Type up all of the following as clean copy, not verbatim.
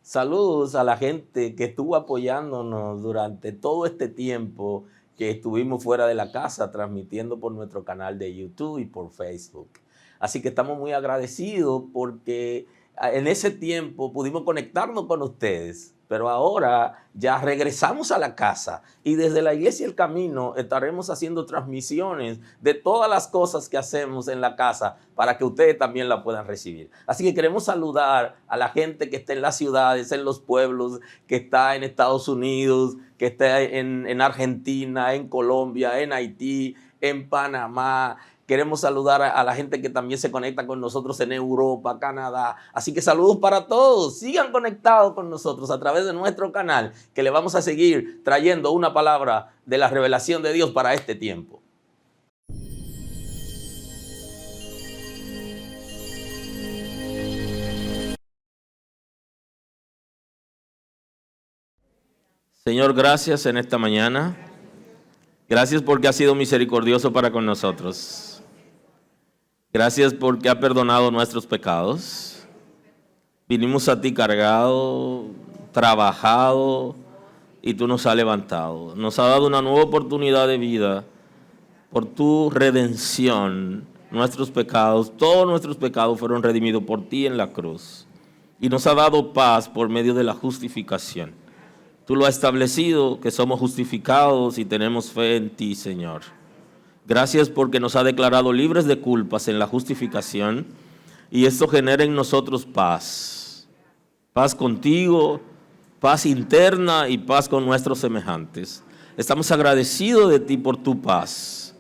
Saludos a la gente que estuvo apoyándonos durante todo este tiempo que estuvimos fuera de la casa, transmitiendo por nuestro canal de YouTube y por Facebook. Así que estamos muy agradecidos porque en ese tiempo pudimos conectarnos con ustedes, pero ahora ya regresamos a la casa y desde la Iglesia El Camino estaremos haciendo transmisiones de todas las cosas que hacemos en la casa para que ustedes también la puedan recibir. Así que queremos saludar a la gente que está en las ciudades, en los pueblos, que está en Estados Unidos, que está en Argentina, en Colombia, en Haití, en Panamá. Queremos saludar a la gente que también se conecta con nosotros en Europa, Canadá. Así que saludos para todos. Sigan conectados con nosotros a través de nuestro canal, que le vamos a seguir trayendo una palabra de la revelación de Dios para este tiempo. Señor, gracias en esta mañana. Gracias porque has sido misericordioso para con nosotros. Gracias porque ha perdonado nuestros pecados. Vinimos a ti cargado, trabajado, y tú nos has levantado. Nos has dado una nueva oportunidad de vida por tu redención. Nuestros pecados, todos nuestros pecados fueron redimidos por ti en la cruz. Y nos ha dado paz por medio de la justificación. Tú lo has establecido, que somos justificados y tenemos fe en ti, Señor. Gracias porque nos ha declarado libres de culpas en la justificación y esto genera en nosotros paz. Paz contigo, paz interna y paz con nuestros semejantes. Estamos agradecidos de ti por tu paz.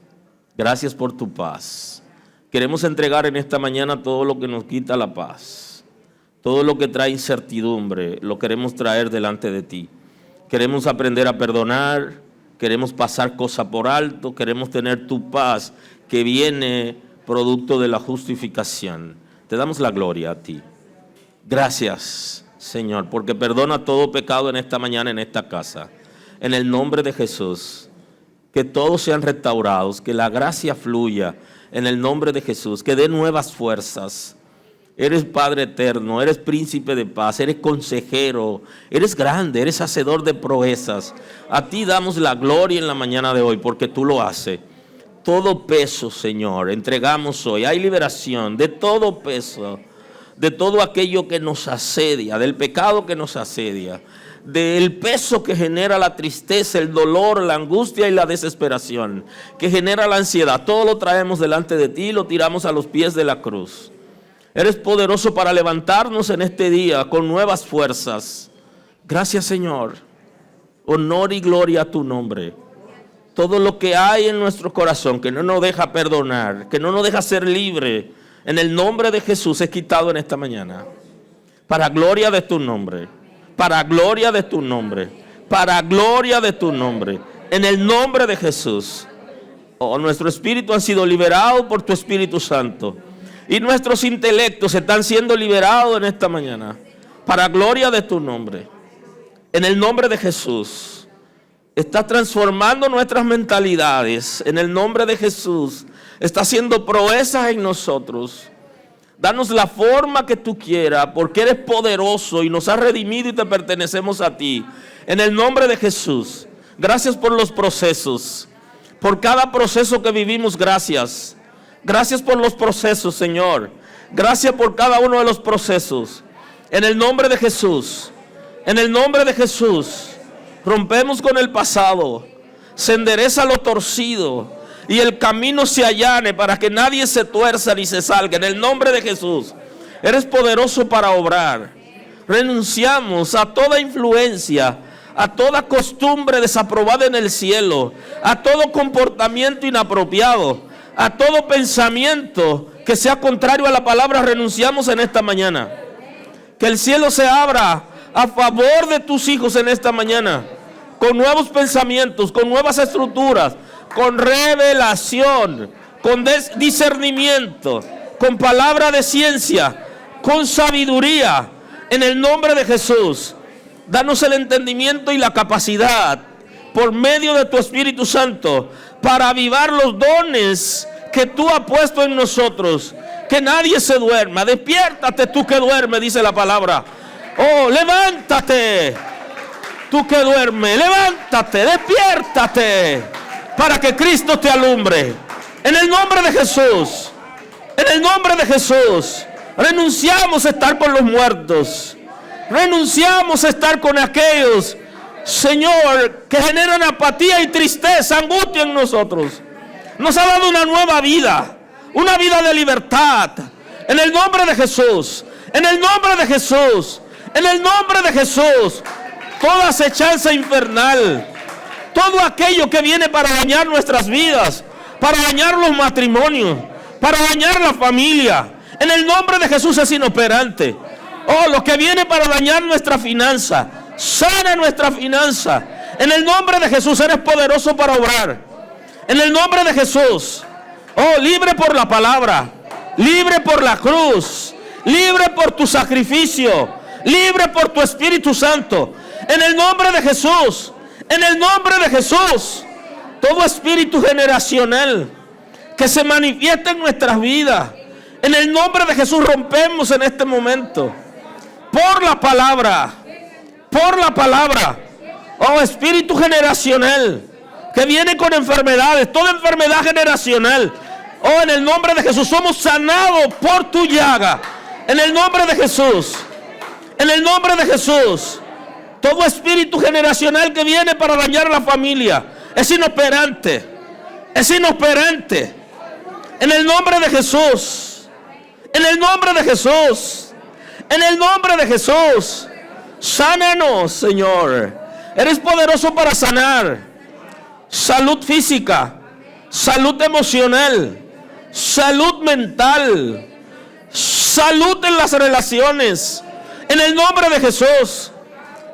Gracias por tu paz. Queremos entregar en esta mañana todo lo que nos quita la paz. Todo lo que trae incertidumbre, lo queremos traer delante de ti. Queremos aprender a perdonar. Queremos pasar cosas por alto, queremos tener tu paz que viene producto de la justificación. Te damos la gloria a ti. Gracias, Señor, porque perdona todo pecado en esta mañana, en esta casa. En el nombre de Jesús, que todos sean restaurados, que la gracia fluya en el nombre de Jesús, que dé nuevas fuerzas. Eres Padre eterno, eres príncipe de paz, eres consejero, eres grande, eres hacedor de proezas. A ti damos la gloria en la mañana de hoy porque tú lo haces. Todo peso, Señor, entregamos hoy. Hay liberación de todo peso, de todo aquello que nos asedia, del pecado que nos asedia, del peso que genera la tristeza, el dolor, la angustia y la desesperación, que genera la ansiedad. Todo lo traemos delante de ti y lo tiramos a los pies de la cruz. Eres poderoso para levantarnos en este día con nuevas fuerzas. Gracias, Señor. Honor y gloria a tu nombre. Todo lo que hay en nuestro corazón que no nos deja perdonar, que no nos deja ser libre, en el nombre de Jesús es quitado en esta mañana. Para gloria de tu nombre. Para gloria de tu nombre. Para gloria de tu nombre. En el nombre de Jesús. Oh, nuestro espíritu ha sido liberado por tu Espíritu Santo. Y nuestros intelectos están siendo liberados en esta mañana. Para gloria de tu nombre. En el nombre de Jesús. Estás transformando nuestras mentalidades. En el nombre de Jesús. Está haciendo proezas en nosotros. Danos la forma que tú quieras. Porque eres poderoso y nos has redimido y te pertenecemos a ti. En el nombre de Jesús. Gracias por los procesos. Por cada proceso que vivimos, gracias. Gracias por los procesos, Señor. Gracias por cada uno de los procesos. En el nombre de Jesús. En el nombre de Jesús. Rompemos con el pasado. Se endereza lo torcido. Y el camino se allane para que nadie se tuerza ni se salga. En el nombre de Jesús. Eres poderoso para obrar. Renunciamos a toda influencia, a toda costumbre desaprobada en el cielo, a todo comportamiento inapropiado, a todo pensamiento que sea contrario a la palabra. Renunciamos en esta mañana. Que el cielo se abra a favor de tus hijos en esta mañana, con nuevos pensamientos, con nuevas estructuras, con revelación, con discernimiento, con palabra de ciencia, con sabiduría, en el nombre de Jesús. Danos el entendimiento y la capacidad por medio de tu Espíritu Santo para avivar los dones que tú has puesto en nosotros. Que nadie se duerma. Despiértate tú que duermes, dice la palabra. Oh, levántate. Tú que duermes, levántate, despiértate, para que Cristo te alumbre. En el nombre de Jesús, en el nombre de Jesús, renunciamos a estar con los muertos. Renunciamos a estar con aquellos, Señor, que generan apatía y tristeza, angustia en nosotros. Nos ha dado una nueva vida, una vida de libertad. En el nombre de Jesús, en el nombre de Jesús, en el nombre de Jesús. Toda acechanza infernal, todo aquello que viene para dañar nuestras vidas, para dañar los matrimonios, para dañar la familia, en el nombre de Jesús es inoperante. Oh, lo que viene para dañar nuestra finanza, sana nuestra finanza. En el nombre de Jesús eres poderoso para obrar. En el nombre de Jesús, oh, libre por la palabra, libre por la cruz, libre por tu sacrificio, libre por tu Espíritu Santo. En el nombre de Jesús, en el nombre de Jesús, todo espíritu generacional que se manifiesta en nuestras vidas, en el nombre de Jesús rompemos en este momento. Por la palabra, oh espíritu generacional que viene con enfermedades, toda enfermedad generacional, oh en el nombre de Jesús somos sanados por tu llaga. En el nombre de Jesús, en el nombre de Jesús. Todo espíritu generacional que viene para dañar la familia es inoperante. Es inoperante. En el nombre de Jesús. En el nombre de Jesús. En el nombre de Jesús. Sánanos, Señor. Eres poderoso para sanar. Salud física. Salud emocional. Salud mental. Salud en las relaciones. En el nombre de Jesús.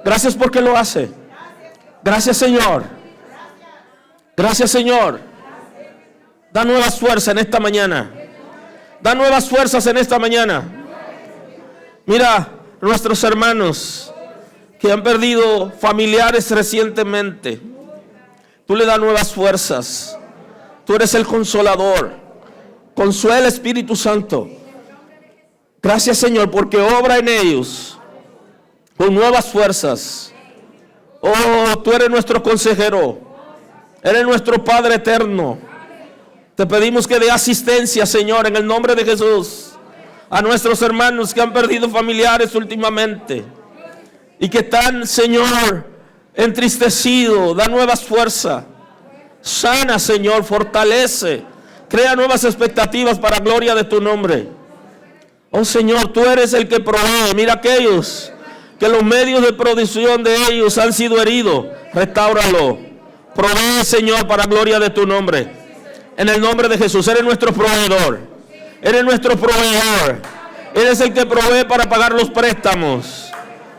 Gracias porque lo hace. Gracias, Señor. Gracias, Señor. Da nuevas fuerzas en esta mañana. Da nuevas fuerzas en esta mañana. Mira, nuestros hermanos que han perdido familiares recientemente. Tú le das nuevas fuerzas. Tú eres el consolador. Consuela, Espíritu Santo. Gracias, Señor, porque obra en ellos con nuevas fuerzas. Oh, tú eres nuestro consejero. Eres nuestro Padre eterno. Te pedimos que dé asistencia, Señor, en el nombre de Jesús, a nuestros hermanos que han perdido familiares últimamente y que están, Señor, entristecidos. Da nuevas fuerzas. Sana, Señor, fortalece. Crea nuevas expectativas para gloria de tu nombre. Oh, Señor, tú eres el que provee. Mira aquellos que los medios de producción de ellos han sido heridos. Restáuralo. Provee, Señor, para gloria de tu nombre. En el nombre de Jesús, eres nuestro proveedor. Eres nuestro proveedor. Eres el que provee para pagar los préstamos.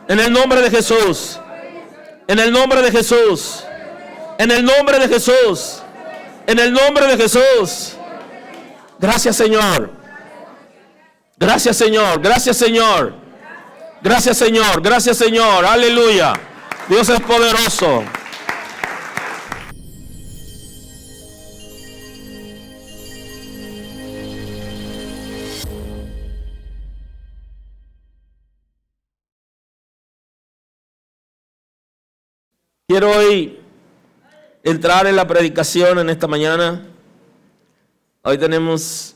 En el nombre de Jesús. En el nombre de Jesús. En el nombre de Jesús. En el nombre de Jesús. Gracias, Señor. Gracias, Señor. Gracias, Señor. Gracias, Señor. Gracias, Señor. Aleluya. Dios es poderoso. Quiero hoy entrar en la predicación en esta mañana. Hoy tenemos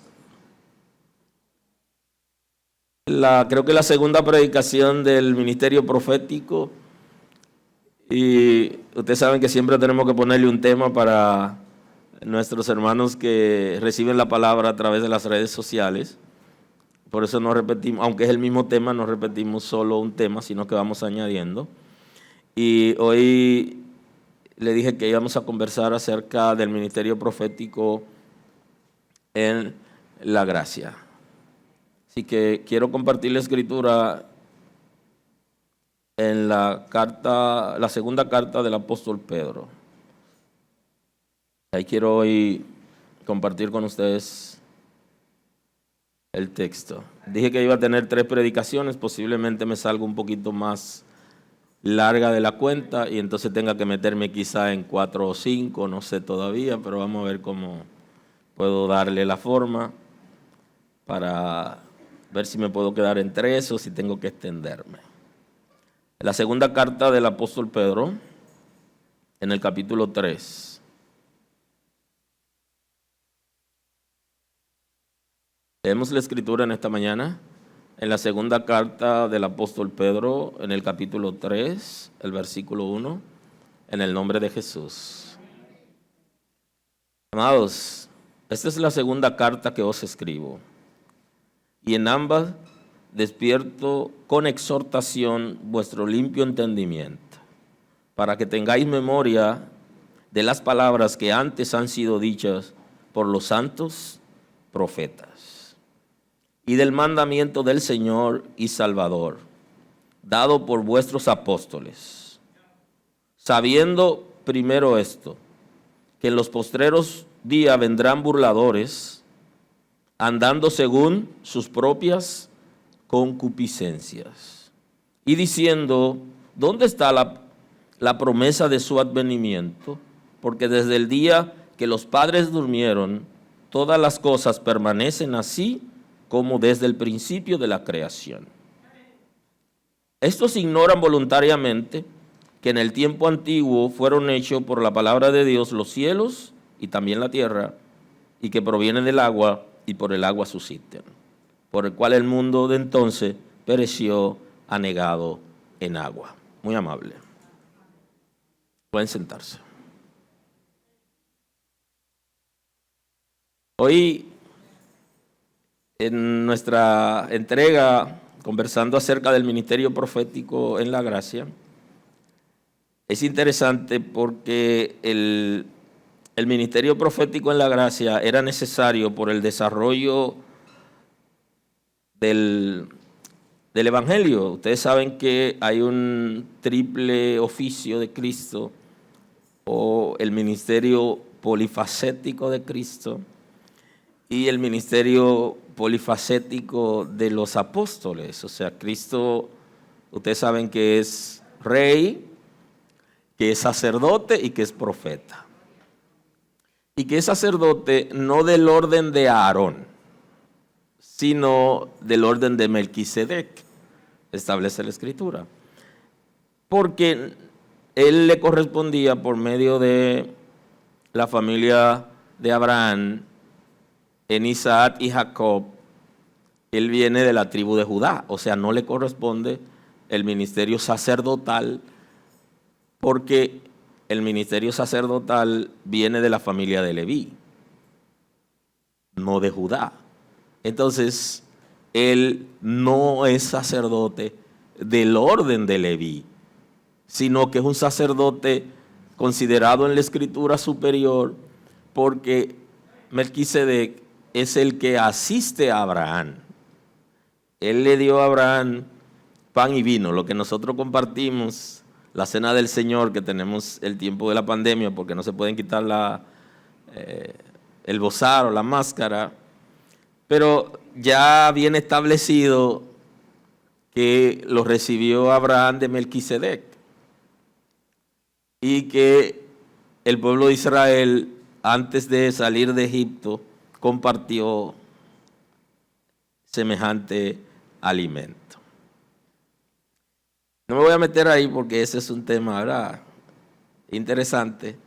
creo que la segunda predicación del ministerio profético. Y ustedes saben que siempre tenemos que ponerle un tema para nuestros hermanos que reciben la palabra a través de las redes sociales. Por eso no repetimos, aunque es el mismo tema, no repetimos solo un tema, sino que vamos añadiendo. Y hoy le dije que íbamos a conversar acerca del ministerio profético en la gracia. Así que quiero compartir la escritura en la segunda carta del apóstol Pedro. Ahí quiero hoy compartir con ustedes el texto. Dije que iba a tener 3 predicaciones, posiblemente me salga un poquito más larga de la cuenta y entonces tenga que meterme quizá en 4 o 5, no sé todavía, pero vamos a ver cómo puedo darle la forma para ver si me puedo quedar en 3 o si tengo que extenderme. La segunda carta del apóstol Pedro, en el capítulo 3. Leemos la escritura en esta mañana, en la segunda carta del apóstol Pedro, en el capítulo 3, el versículo 1, en el nombre de Jesús. Amados, esta es la segunda carta que os escribo, y en ambas despierto con exhortación vuestro limpio entendimiento, para que tengáis memoria de las palabras que antes han sido dichas por los santos profetas, y del mandamiento del Señor y Salvador, dado por vuestros apóstoles, sabiendo primero esto, que en los postreros días vendrán burladores, andando según sus propias concupiscencias, y diciendo, ¿dónde está la promesa de su advenimiento? Porque desde el día que los padres durmieron, todas las cosas permanecen así como desde el principio de la creación. Estos ignoran voluntariamente que en el tiempo antiguo fueron hechos por la palabra de Dios los cielos y también la tierra, y que provienen del agua y por el agua subsisten, por el cual el mundo de entonces pereció anegado en agua. Muy amable. Pueden sentarse. Hoy, en nuestra entrega, conversando acerca del ministerio profético en la gracia, es interesante porque el ministerio profético en la gracia era necesario por el desarrollo del Evangelio. Ustedes saben que hay un triple oficio de Cristo, o el ministerio polifacético de Cristo y el ministerio polifacético de los apóstoles. O sea, Cristo, ustedes saben que es rey, que es sacerdote y que es profeta. Y que es sacerdote no del orden de Aarón, sino del orden de Melquisedec, establece la Escritura. Porque él le correspondía por medio de la familia de Abraham, en Isaac y Jacob. Él viene de la tribu de Judá, o sea, no le corresponde el ministerio sacerdotal, porque el ministerio sacerdotal viene de la familia de Leví, no de Judá. Entonces, él no es sacerdote del orden de Leví, sino que es un sacerdote considerado en la Escritura superior, porque Melquisedec es el que asiste a Abraham. Él le dio a Abraham pan y vino, lo que nosotros compartimos, la cena del Señor, que tenemos el tiempo de la pandemia, porque no se pueden quitar el bozar o la máscara, pero ya viene establecido que lo recibió Abraham de Melquisedec, y que el pueblo de Israel, antes de salir de Egipto, compartió semejante alimento. No me voy a meter ahí porque ese es un tema, ¿verdad?, interesante,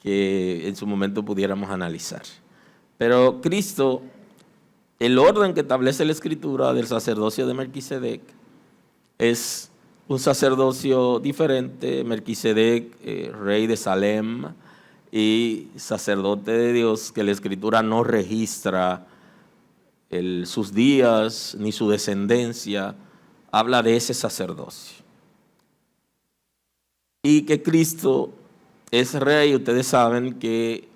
que en su momento pudiéramos analizar. Pero Cristo, el orden que establece la Escritura del sacerdocio de Melquisedec, es un sacerdocio diferente. Melquisedec, rey de Salem y sacerdote de Dios, que la Escritura no registra sus días ni su descendencia, habla de ese sacerdocio. Y que Cristo es rey. Ustedes saben que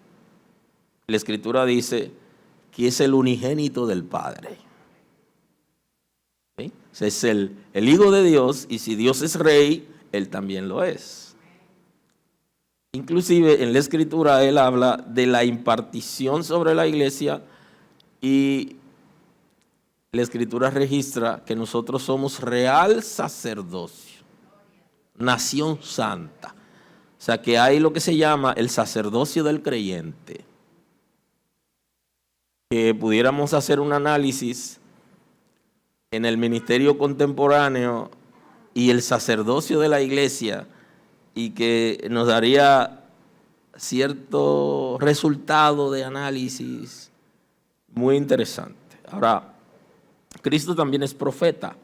la Escritura dice que es el unigénito del Padre. ¿Sí? O sea, es el Hijo de Dios, y si Dios es rey, Él también lo es. Inclusive en la Escritura Él habla de la impartición sobre la iglesia, y la Escritura registra que nosotros somos real sacerdocio, nación santa. O sea, que hay lo que se llama el sacerdocio del creyente, que pudiéramos hacer un análisis en el ministerio contemporáneo. y el sacerdocio de la iglesia, y que nos daría cierto resultado de análisis muy interesante. Ahora, Cristo también es profeta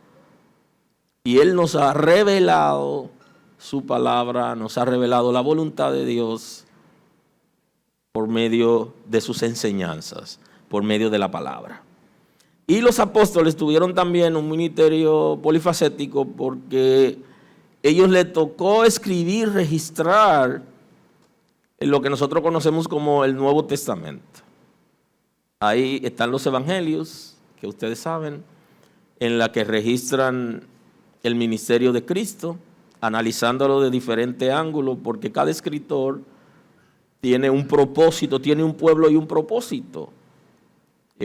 y Él nos ha revelado su palabra, nos ha revelado la voluntad de Dios por medio de sus enseñanzas, por medio de la palabra. Y los apóstoles tuvieron también un ministerio polifacético porque ellos les tocó escribir, registrar en lo que nosotros conocemos como el Nuevo Testamento. Ahí están los evangelios, que ustedes saben, en la que registran el ministerio de Cristo, analizándolo de diferentes ángulos, porque cada escritor tiene un propósito, tiene un pueblo y un propósito.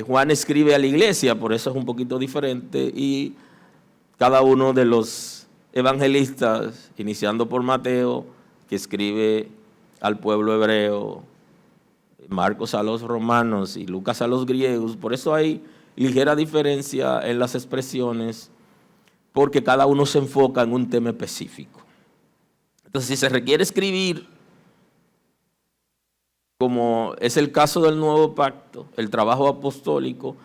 Juan escribe a la iglesia, por eso es un poquito diferente, y cada uno de los evangelistas, iniciando por Mateo, que escribe al pueblo hebreo, Marcos a los romanos y Lucas a los griegos, por eso hay ligera diferencia en las expresiones, porque cada uno se enfoca en un tema específico. Entonces, si se requiere escribir, como es el caso del Nuevo Pacto, el trabajo apostólico,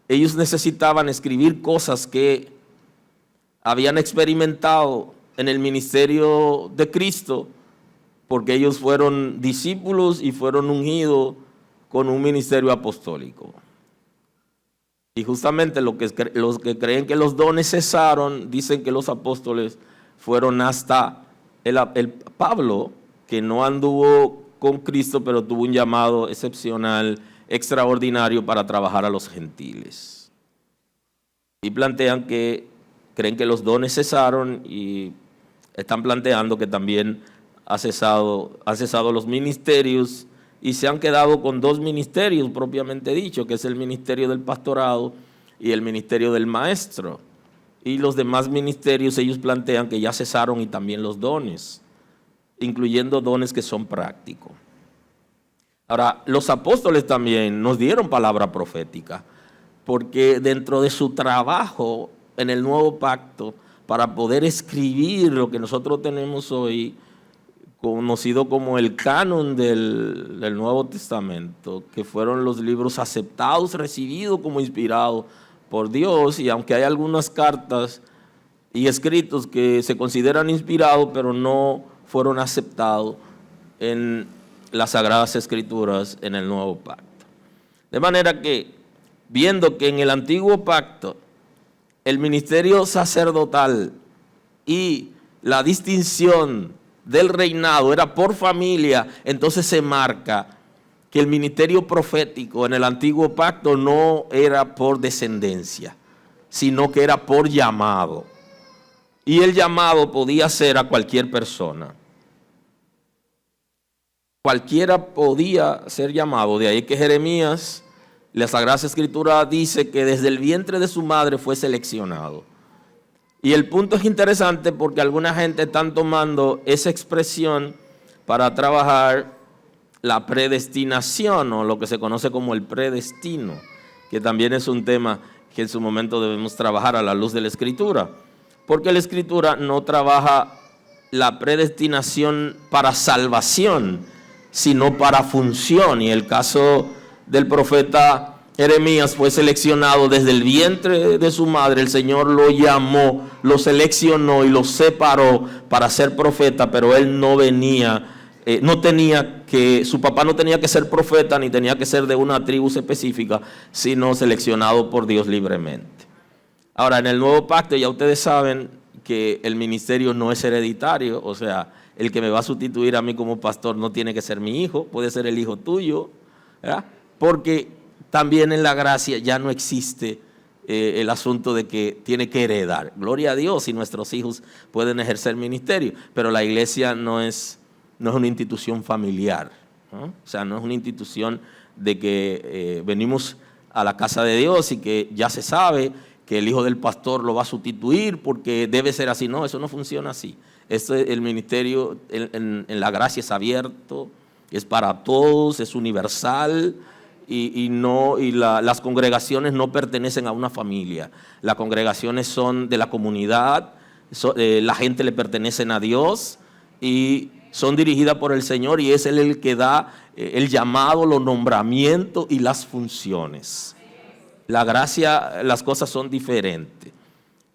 ellos necesitaban escribir cosas que habían experimentado en el ministerio de Cristo, porque ellos fueron discípulos y fueron ungidos con un ministerio apostólico. Y justamente los que creen que los dones cesaron, dicen que los apóstoles fueron hasta el Pablo, que no anduvo con Cristo, pero tuvo un llamado excepcional, extraordinario para trabajar a los gentiles. Y plantean que creen que los dones cesaron y están planteando que también han cesado los ministerios y se han quedado con dos ministerios propiamente dicho, que es el ministerio del pastorado y el ministerio del maestro. Y los demás ministerios ellos plantean que ya cesaron y también los dones, incluyendo dones que son prácticos. Ahora, los apóstoles también nos dieron palabra profética, porque dentro de su trabajo en el Nuevo Pacto, para poder escribir lo que nosotros tenemos hoy, conocido como el canon del Nuevo Testamento, que fueron los libros aceptados, recibidos como inspirados por Dios, y aunque hay algunas cartas y escritos que se consideran inspirados, pero no fueron aceptados en las Sagradas Escrituras en el Nuevo Pacto. De manera que, viendo que en el Antiguo Pacto el ministerio sacerdotal y la distinción del reinado era por familia, entonces se marca que el ministerio profético en el Antiguo Pacto no era por descendencia, sino que era por llamado. Y el llamado podía ser a cualquier persona. Cualquiera podía ser llamado, de ahí que Jeremías, la Sagrada Escritura dice que desde el vientre de su madre fue seleccionado. Y el punto es interesante porque alguna gente está tomando esa expresión para trabajar la predestinación o lo que se conoce como el predestino, que también es un tema que en su momento debemos trabajar a la luz de la Escritura, porque la Escritura no trabaja la predestinación para salvación, sino para función. Y el caso del profeta Jeremías fue seleccionado desde el vientre de su madre. El Señor lo llamó, lo seleccionó y lo separó para ser profeta, pero él no venía, su papá no tenía que ser profeta ni tenía que ser de una tribu específica, sino seleccionado por Dios libremente. Ahora, en el Nuevo Pacto ya ustedes saben que el ministerio no es hereditario, o sea, el que me va a sustituir a mí como pastor no tiene que ser mi hijo, puede ser el hijo tuyo, ¿verdad? Porque también en la gracia ya no existe el asunto de que tiene que heredar. Gloria a Dios si nuestros hijos pueden ejercer ministerio, pero la iglesia no es una institución familiar, ¿no? O sea, no es una institución de que venimos a la casa de Dios y que ya se sabe que el hijo del pastor lo va a sustituir porque debe ser así. No, eso no funciona así. El ministerio en la gracia es abierto, es para todos, es universal y las congregaciones no pertenecen a una familia. Las congregaciones son de la comunidad, la gente le pertenecen a Dios y son dirigidas por el Señor, y es Él el que da el llamado, los nombramientos y las funciones. La gracia, las cosas son diferentes.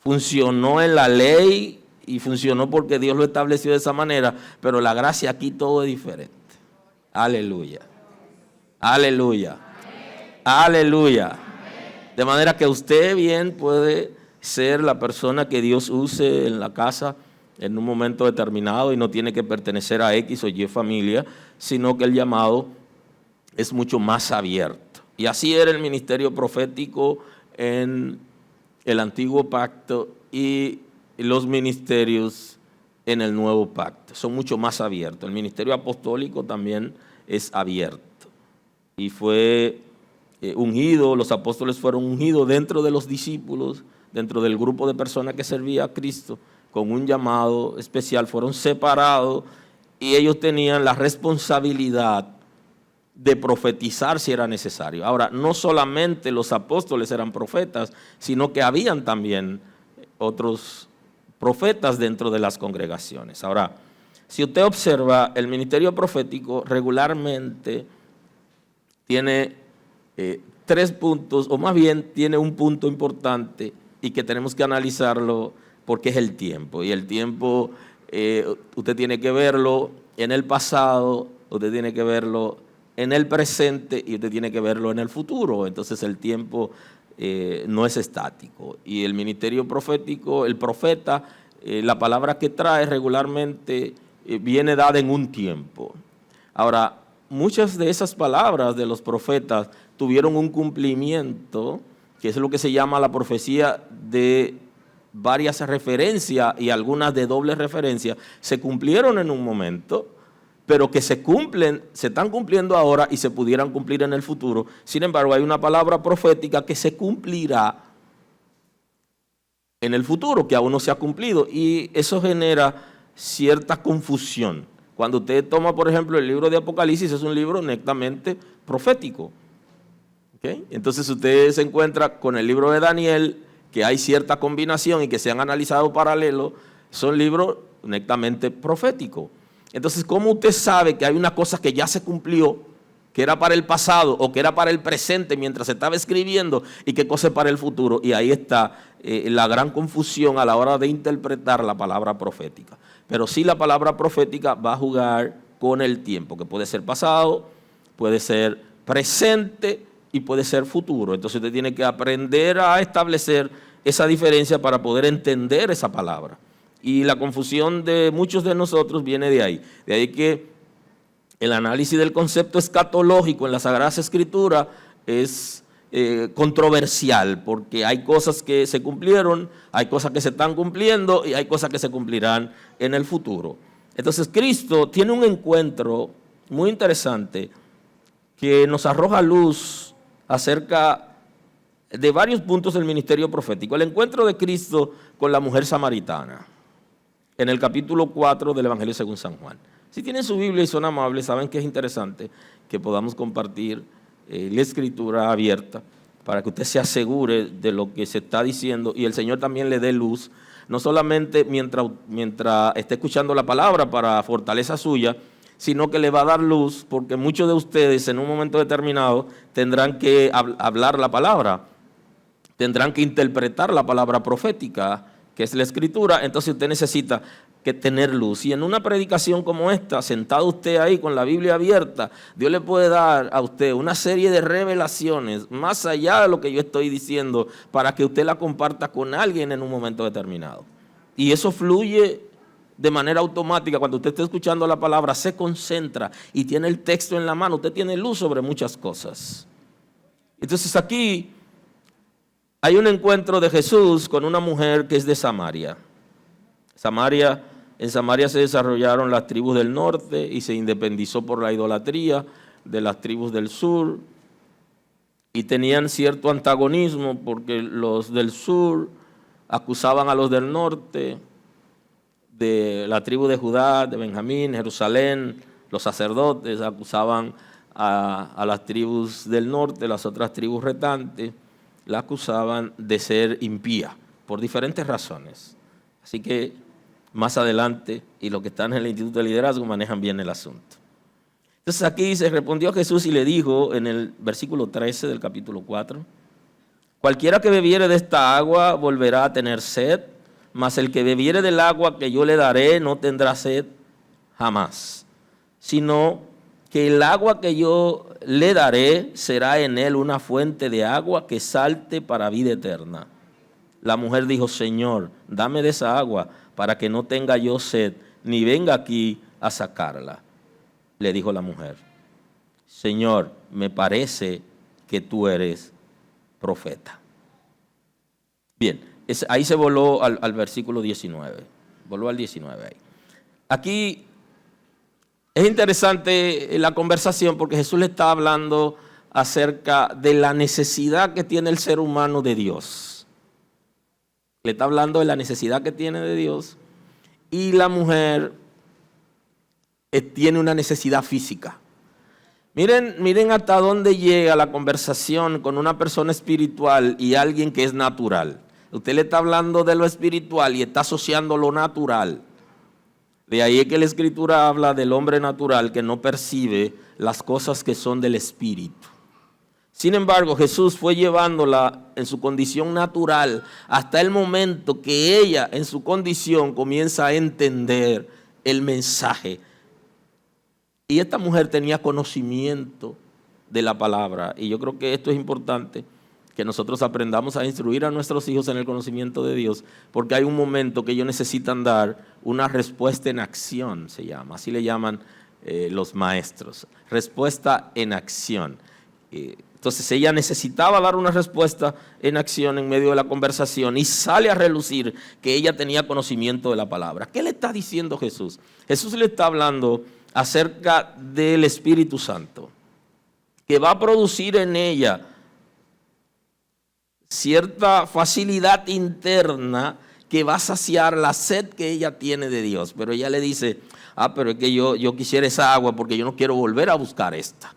Funcionó en la ley y funcionó porque Dios lo estableció de esa manera, pero la gracia aquí todo es diferente. Aleluya. Aleluya. Aleluya. De manera que usted bien puede ser la persona que Dios use en la casa en un momento determinado y no tiene que pertenecer a X o Y familia, sino que el llamado es mucho más abierto. Y así era el ministerio profético en el Antiguo Pacto y los ministerios en el Nuevo Pacto. Son mucho más abiertos. El ministerio apostólico también es abierto. Y fue ungido, los apóstoles fueron ungidos dentro de los discípulos, dentro del grupo de personas que servía a Cristo, con un llamado especial, fueron separados y ellos tenían la responsabilidad de profetizar si era necesario. Ahora, no solamente los apóstoles eran profetas, sino que habían también otros profetas dentro de las congregaciones. Ahora, si usted observa, el ministerio profético regularmente tiene 3 puntos, o más bien tiene un punto importante y que tenemos que analizarlo porque es el tiempo. Y el tiempo usted tiene que verlo en el pasado, usted tiene que verlo en el presente y usted tiene que verlo en el futuro. Entonces el tiempo no es estático. Y el ministerio profético, el profeta, la palabra que trae regularmente viene dada en un tiempo. Ahora, muchas de esas palabras de los profetas tuvieron un cumplimiento, que es lo que se llama la profecía de varias referencias y algunas de doble referencia. Se cumplieron en un momento, pero que se están cumpliendo ahora y se pudieran cumplir en el futuro. Sin embargo, hay una palabra profética que se cumplirá en el futuro, que aún no se ha cumplido, y eso genera cierta confusión. Cuando usted toma, por ejemplo, el libro de Apocalipsis, es un libro netamente profético. ¿Okay? Entonces usted se encuentra con el libro de Daniel, que hay cierta combinación y que se han analizado paralelo, son libros netamente proféticos. Entonces, ¿cómo usted sabe que hay una cosa que ya se cumplió, que era para el pasado o que era para el presente mientras se estaba escribiendo, y qué cosa es para el futuro? Y ahí está la gran confusión a la hora de interpretar la palabra profética. Pero sí, la palabra profética va a jugar con el tiempo, que puede ser pasado, puede ser presente y puede ser futuro. Entonces usted tiene que aprender a establecer esa diferencia para poder entender esa palabra. Y la confusión de muchos de nosotros viene de ahí. De ahí que el análisis del concepto escatológico en las Sagradas Escrituras es controversial, porque hay cosas que se cumplieron, hay cosas que se están cumpliendo y hay cosas que se cumplirán en el futuro. Entonces Cristo tiene un encuentro muy interesante que nos arroja luz acerca de varios puntos del ministerio profético. El encuentro de Cristo con la mujer samaritana, en el capítulo 4 del Evangelio según San Juan. Si tienen su Biblia y son amables, saben que es interesante que podamos compartir la escritura abierta para que usted se asegure de lo que se está diciendo y el Señor también le dé luz, no solamente mientras esté escuchando la palabra para fortaleza suya, sino que le va a dar luz porque muchos de ustedes en un momento determinado tendrán que hablar la palabra, tendrán que interpretar la palabra profética, que es la escritura. Entonces usted necesita que tener luz. Y en una predicación como esta, sentado usted ahí con la Biblia abierta, Dios le puede dar a usted una serie de revelaciones más allá de lo que yo estoy diciendo para que usted la comparta con alguien en un momento determinado. Y eso fluye de manera automática. Cuando usted está escuchando la palabra, se concentra y tiene el texto en la mano. Usted tiene luz sobre muchas cosas. Entonces aquí hay un encuentro de Jesús con una mujer que es de Samaria. En Samaria se desarrollaron las tribus del norte y se independizó por la idolatría de las tribus del sur. Y tenían cierto antagonismo porque los del sur acusaban a los del norte, de la tribu de Judá, de Benjamín, Jerusalén. Los sacerdotes acusaban a las tribus del norte, las otras tribus restantes la acusaban de ser impía por diferentes razones. Así que más adelante, y los que están en el Instituto de Liderazgo manejan bien el asunto. Entonces aquí dice, respondió Jesús y le dijo en el versículo 13 del capítulo 4, cualquiera que bebiere de esta agua volverá a tener sed, mas el que bebiere del agua que yo le daré no tendrá sed jamás, sino que el agua que yo le daré será en él una fuente de agua que salte para vida eterna. La mujer dijo, Señor, dame de esa agua para que no tenga yo sed, ni venga aquí a sacarla. Le dijo la mujer, Señor, me parece que tú eres profeta. Bien, ahí se voló al versículo 19, voló al 19 ahí. Aquí es interesante la conversación porque Jesús le está hablando acerca de la necesidad que tiene el ser humano de Dios. Le está hablando de la necesidad que tiene de Dios y la mujer tiene una necesidad física. Miren hasta dónde llega la conversación con una persona espiritual y alguien que es natural. Usted le está hablando de lo espiritual y está asociando lo natural. De ahí es que la Escritura habla del hombre natural que no percibe las cosas que son del Espíritu. Sin embargo, Jesús fue llevándola en su condición natural hasta el momento que ella en su condición comienza a entender el mensaje. Y esta mujer tenía conocimiento de la palabra. Y yo creo que esto es importante, que nosotros aprendamos a instruir a nuestros hijos en el conocimiento de Dios, porque hay un momento que ellos necesitan dar una respuesta en acción, se llama, así le llaman los maestros, respuesta en acción. Entonces ella necesitaba dar una respuesta en acción en medio de la conversación y sale a relucir que ella tenía conocimiento de la palabra. ¿Qué le está diciendo Jesús? Jesús le está hablando acerca del Espíritu Santo, que va a producir en ella cierta facilidad interna que va a saciar la sed que ella tiene de Dios. Pero ella le dice, pero es que yo quisiera esa agua porque yo no quiero volver a buscar esta.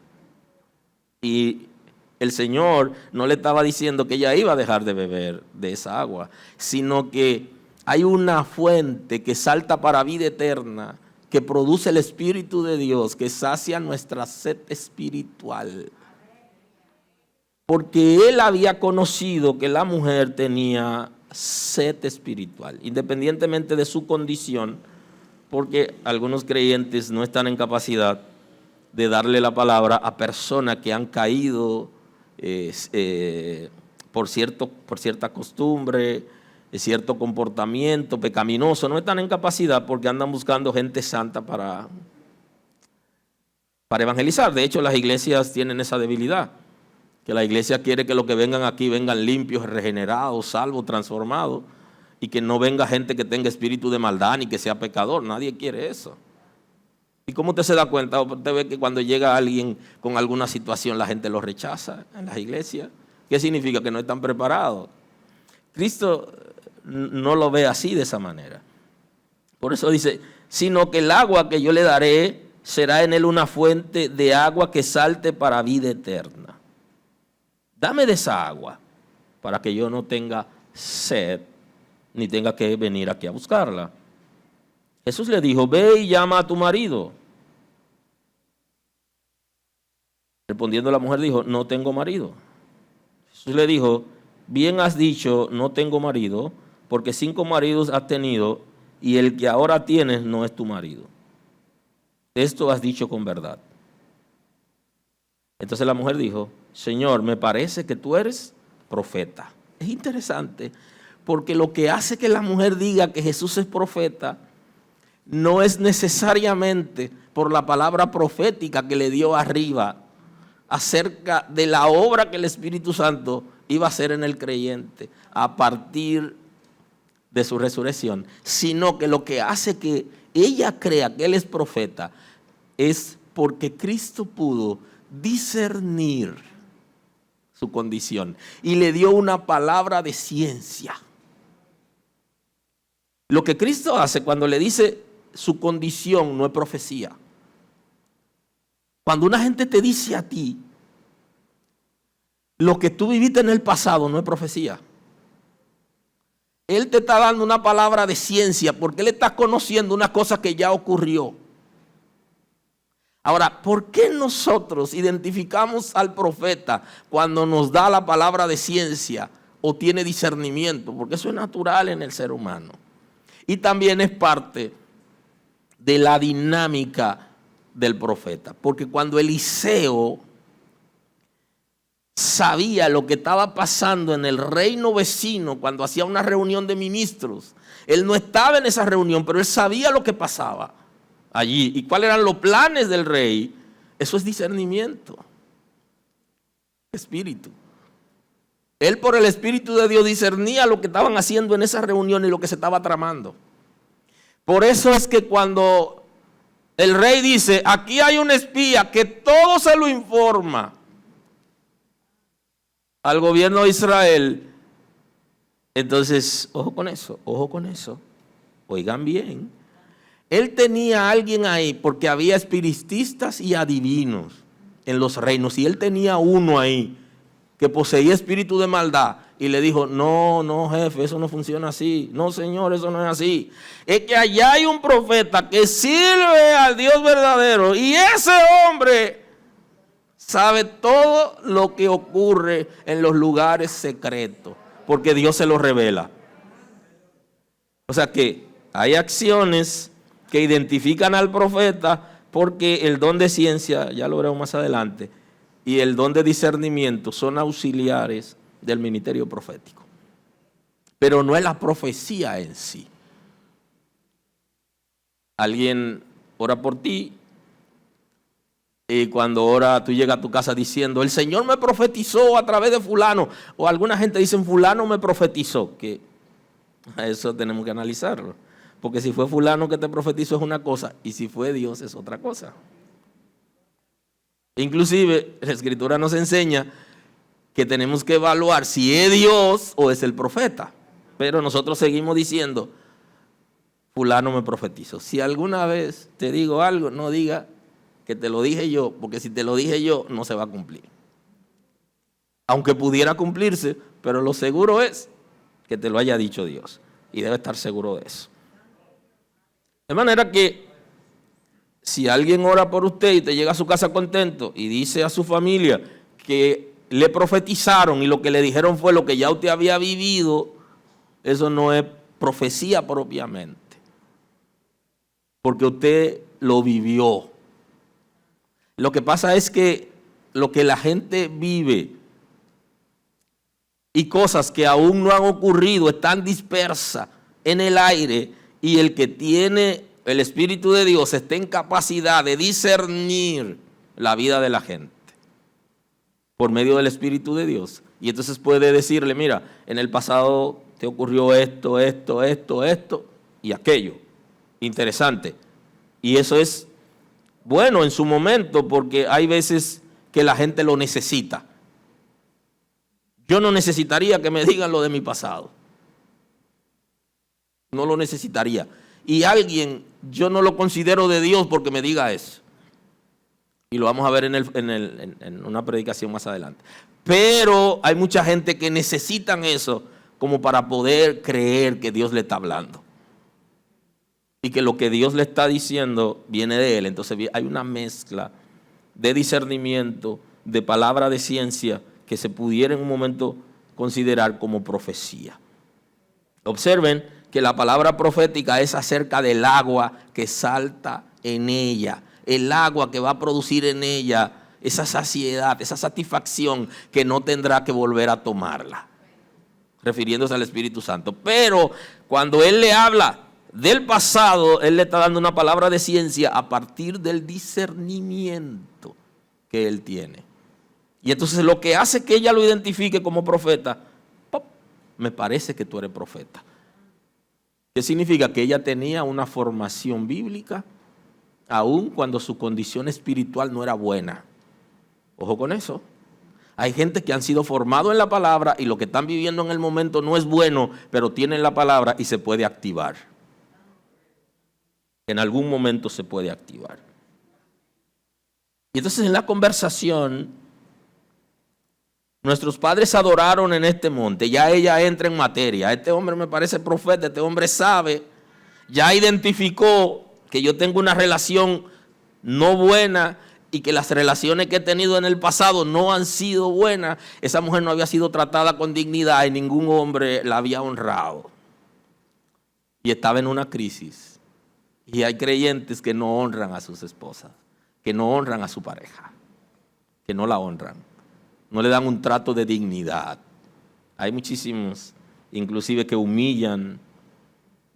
Y el Señor no le estaba diciendo que ella iba a dejar de beber de esa agua, sino que hay una fuente que salta para vida eterna, que produce el Espíritu de Dios, que sacia nuestra sed espiritual. Porque él había conocido que la mujer tenía sed espiritual, independientemente de su condición, porque algunos creyentes no están en capacidad de darle la palabra a personas que han caído por cierta costumbre, cierto comportamiento pecaminoso. No están en capacidad porque andan buscando gente santa para evangelizar. De hecho, las iglesias tienen esa debilidad, que la iglesia quiere que los que vengan aquí vengan limpios, regenerados, salvos, transformados, y que no venga gente que tenga espíritu de maldad ni que sea pecador. Nadie quiere eso. ¿Y cómo usted se da cuenta? Usted ve que cuando llega alguien con alguna situación la gente lo rechaza en las iglesias. ¿Qué significa? Que no están preparados. Cristo no lo ve así, de esa manera. Por eso dice, sino que el agua que yo le daré será en él una fuente de agua que salte para vida eterna. Dame de esa agua para que yo no tenga sed ni tenga que venir aquí a buscarla. Jesús le dijo, ve y llama a tu marido. Respondiendo la mujer dijo, no tengo marido. Jesús le dijo, bien has dicho, no tengo marido, porque 5 maridos has tenido y el que ahora tienes no es tu marido. Esto has dicho con verdad. Entonces la mujer dijo, Señor, me parece que tú eres profeta. Es interesante, porque lo que hace que la mujer diga que Jesús es profeta no es necesariamente por la palabra profética que le dio arriba acerca de la obra que el Espíritu Santo iba a hacer en el creyente a partir de su resurrección, sino que lo que hace que ella crea que él es profeta es porque Cristo pudo discernir su condición y le dio una palabra de ciencia. Lo que Cristo hace cuando le dice su condición no es profecía. Cuando una gente te dice a ti lo que tú viviste en el pasado no es profecía. Él te está dando una palabra de ciencia porque Él está conociendo una cosa que ya ocurrió. Ahora, ¿por qué nosotros identificamos al profeta cuando nos da la palabra de ciencia o tiene discernimiento? Porque eso es natural en el ser humano. Y también es parte de la dinámica del profeta. Porque cuando Eliseo sabía lo que estaba pasando en el reino vecino, cuando hacía una reunión de ministros, él no estaba en esa reunión, pero él sabía lo que pasaba allí y cuáles eran los planes del rey. Eso es discernimiento, espíritu. Él por el Espíritu de Dios discernía lo que estaban haciendo en esa reunión y lo que se estaba tramando. Por eso es que cuando el rey dice, aquí hay un espía que todo se lo informa al gobierno de Israel, entonces, ojo con eso, oigan bien. Él tenía a alguien ahí porque había espiritistas y adivinos en los reinos, y él tenía uno ahí que poseía espíritu de maldad y le dijo, no jefe, eso no funciona así, no señor, eso no es así. Es que allá hay un profeta que sirve al Dios verdadero y ese hombre sabe todo lo que ocurre en los lugares secretos, porque Dios se lo revela. O sea que hay acciones que identifican al profeta porque el don de ciencia, ya lo veremos más adelante, y el don de discernimiento son auxiliares del ministerio profético. Pero no es la profecía en sí. Alguien ora por ti y cuando ora tú llegas a tu casa diciendo, el Señor me profetizó a través de fulano, o alguna gente dice, fulano me profetizó, que a eso tenemos que analizarlo. Porque si fue fulano que te profetizó es una cosa, y si fue Dios es otra cosa. Inclusive la Escritura nos enseña que tenemos que evaluar si es Dios o es el profeta. Pero nosotros seguimos diciendo, fulano me profetizó. Si alguna vez te digo algo, no diga que te lo dije yo, porque si te lo dije yo no se va a cumplir. Aunque pudiera cumplirse, pero lo seguro es que te lo haya dicho Dios. Y debe estar seguro de eso. De manera que si alguien ora por usted y te llega a su casa contento y dice a su familia que le profetizaron y lo que le dijeron fue lo que ya usted había vivido, eso no es profecía propiamente. Porque usted lo vivió. Lo que pasa es que lo que la gente vive y cosas que aún no han ocurrido están dispersas en el aire, y el que tiene el Espíritu de Dios está en capacidad de discernir la vida de la gente por medio del Espíritu de Dios. Y entonces puede decirle, mira, en el pasado te ocurrió esto y aquello. Interesante. Y eso es bueno en su momento, porque hay veces que la gente lo necesita. Yo no necesitaría que me digan lo de mi pasado. No lo necesitaría. Y alguien, yo no lo considero de Dios porque me diga eso. Y lo vamos a ver en una predicación más adelante. Pero hay mucha gente que necesitan eso como para poder creer que Dios le está hablando. Y que lo que Dios le está diciendo viene de Él. Entonces hay una mezcla de discernimiento, de palabra de ciencia, que se pudiera en un momento considerar como profecía. Observen que la palabra profética es acerca del agua que salta en ella, el agua que va a producir en ella esa saciedad, esa satisfacción que no tendrá que volver a tomarla, refiriéndose al Espíritu Santo. Pero cuando Él le habla del pasado, Él le está dando una palabra de ciencia a partir del discernimiento que Él tiene. Y entonces lo que hace que ella lo identifique como profeta, ¡pop!, me parece que tú eres profeta. ¿Qué significa? Que ella tenía una formación bíblica, aun cuando su condición espiritual no era buena. Ojo con eso. Hay gente que han sido formados en la palabra y lo que están viviendo en el momento no es bueno, pero tienen la palabra y se puede activar. En algún momento se puede activar. Y entonces en la conversación Nuestros padres adoraron en este monte. Ya ella entra en materia. Este hombre me parece profeta, este hombre sabe. Ya identificó que yo tengo una relación no buena y que las relaciones que he tenido en el pasado no han sido buenas. Esa mujer no había sido tratada con dignidad y ningún hombre la había honrado. Y estaba en una crisis. Y hay creyentes que no honran a sus esposas, que no honran a su pareja, que no la honran, no le dan un trato de dignidad. Hay muchísimos, inclusive, que humillan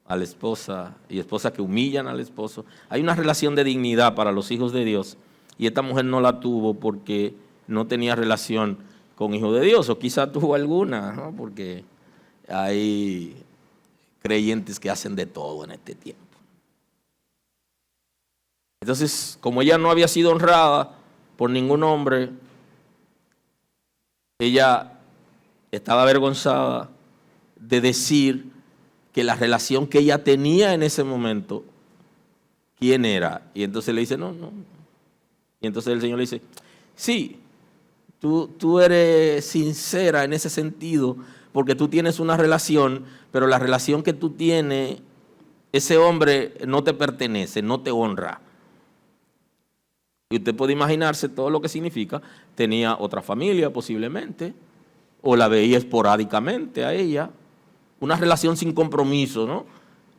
a la esposa y esposas que humillan al esposo. Hay una relación de dignidad para los hijos de Dios y esta mujer no la tuvo porque no tenía relación con hijos de Dios, o quizá tuvo alguna, ¿no? Porque hay creyentes que hacen de todo en este tiempo. Entonces, como ella no había sido honrada por ningún hombre, ella estaba avergonzada de decir que la relación que ella tenía en ese momento, ¿quién era? Y entonces le dice, no. Y entonces el Señor le dice, sí, tú eres sincera en ese sentido, porque tú tienes una relación, pero la relación que tú tienes, ese hombre no te pertenece, no te honra. Y usted puede imaginarse todo lo que significa. Tenía otra familia posiblemente, o la veía esporádicamente a ella. Una relación sin compromiso, ¿no?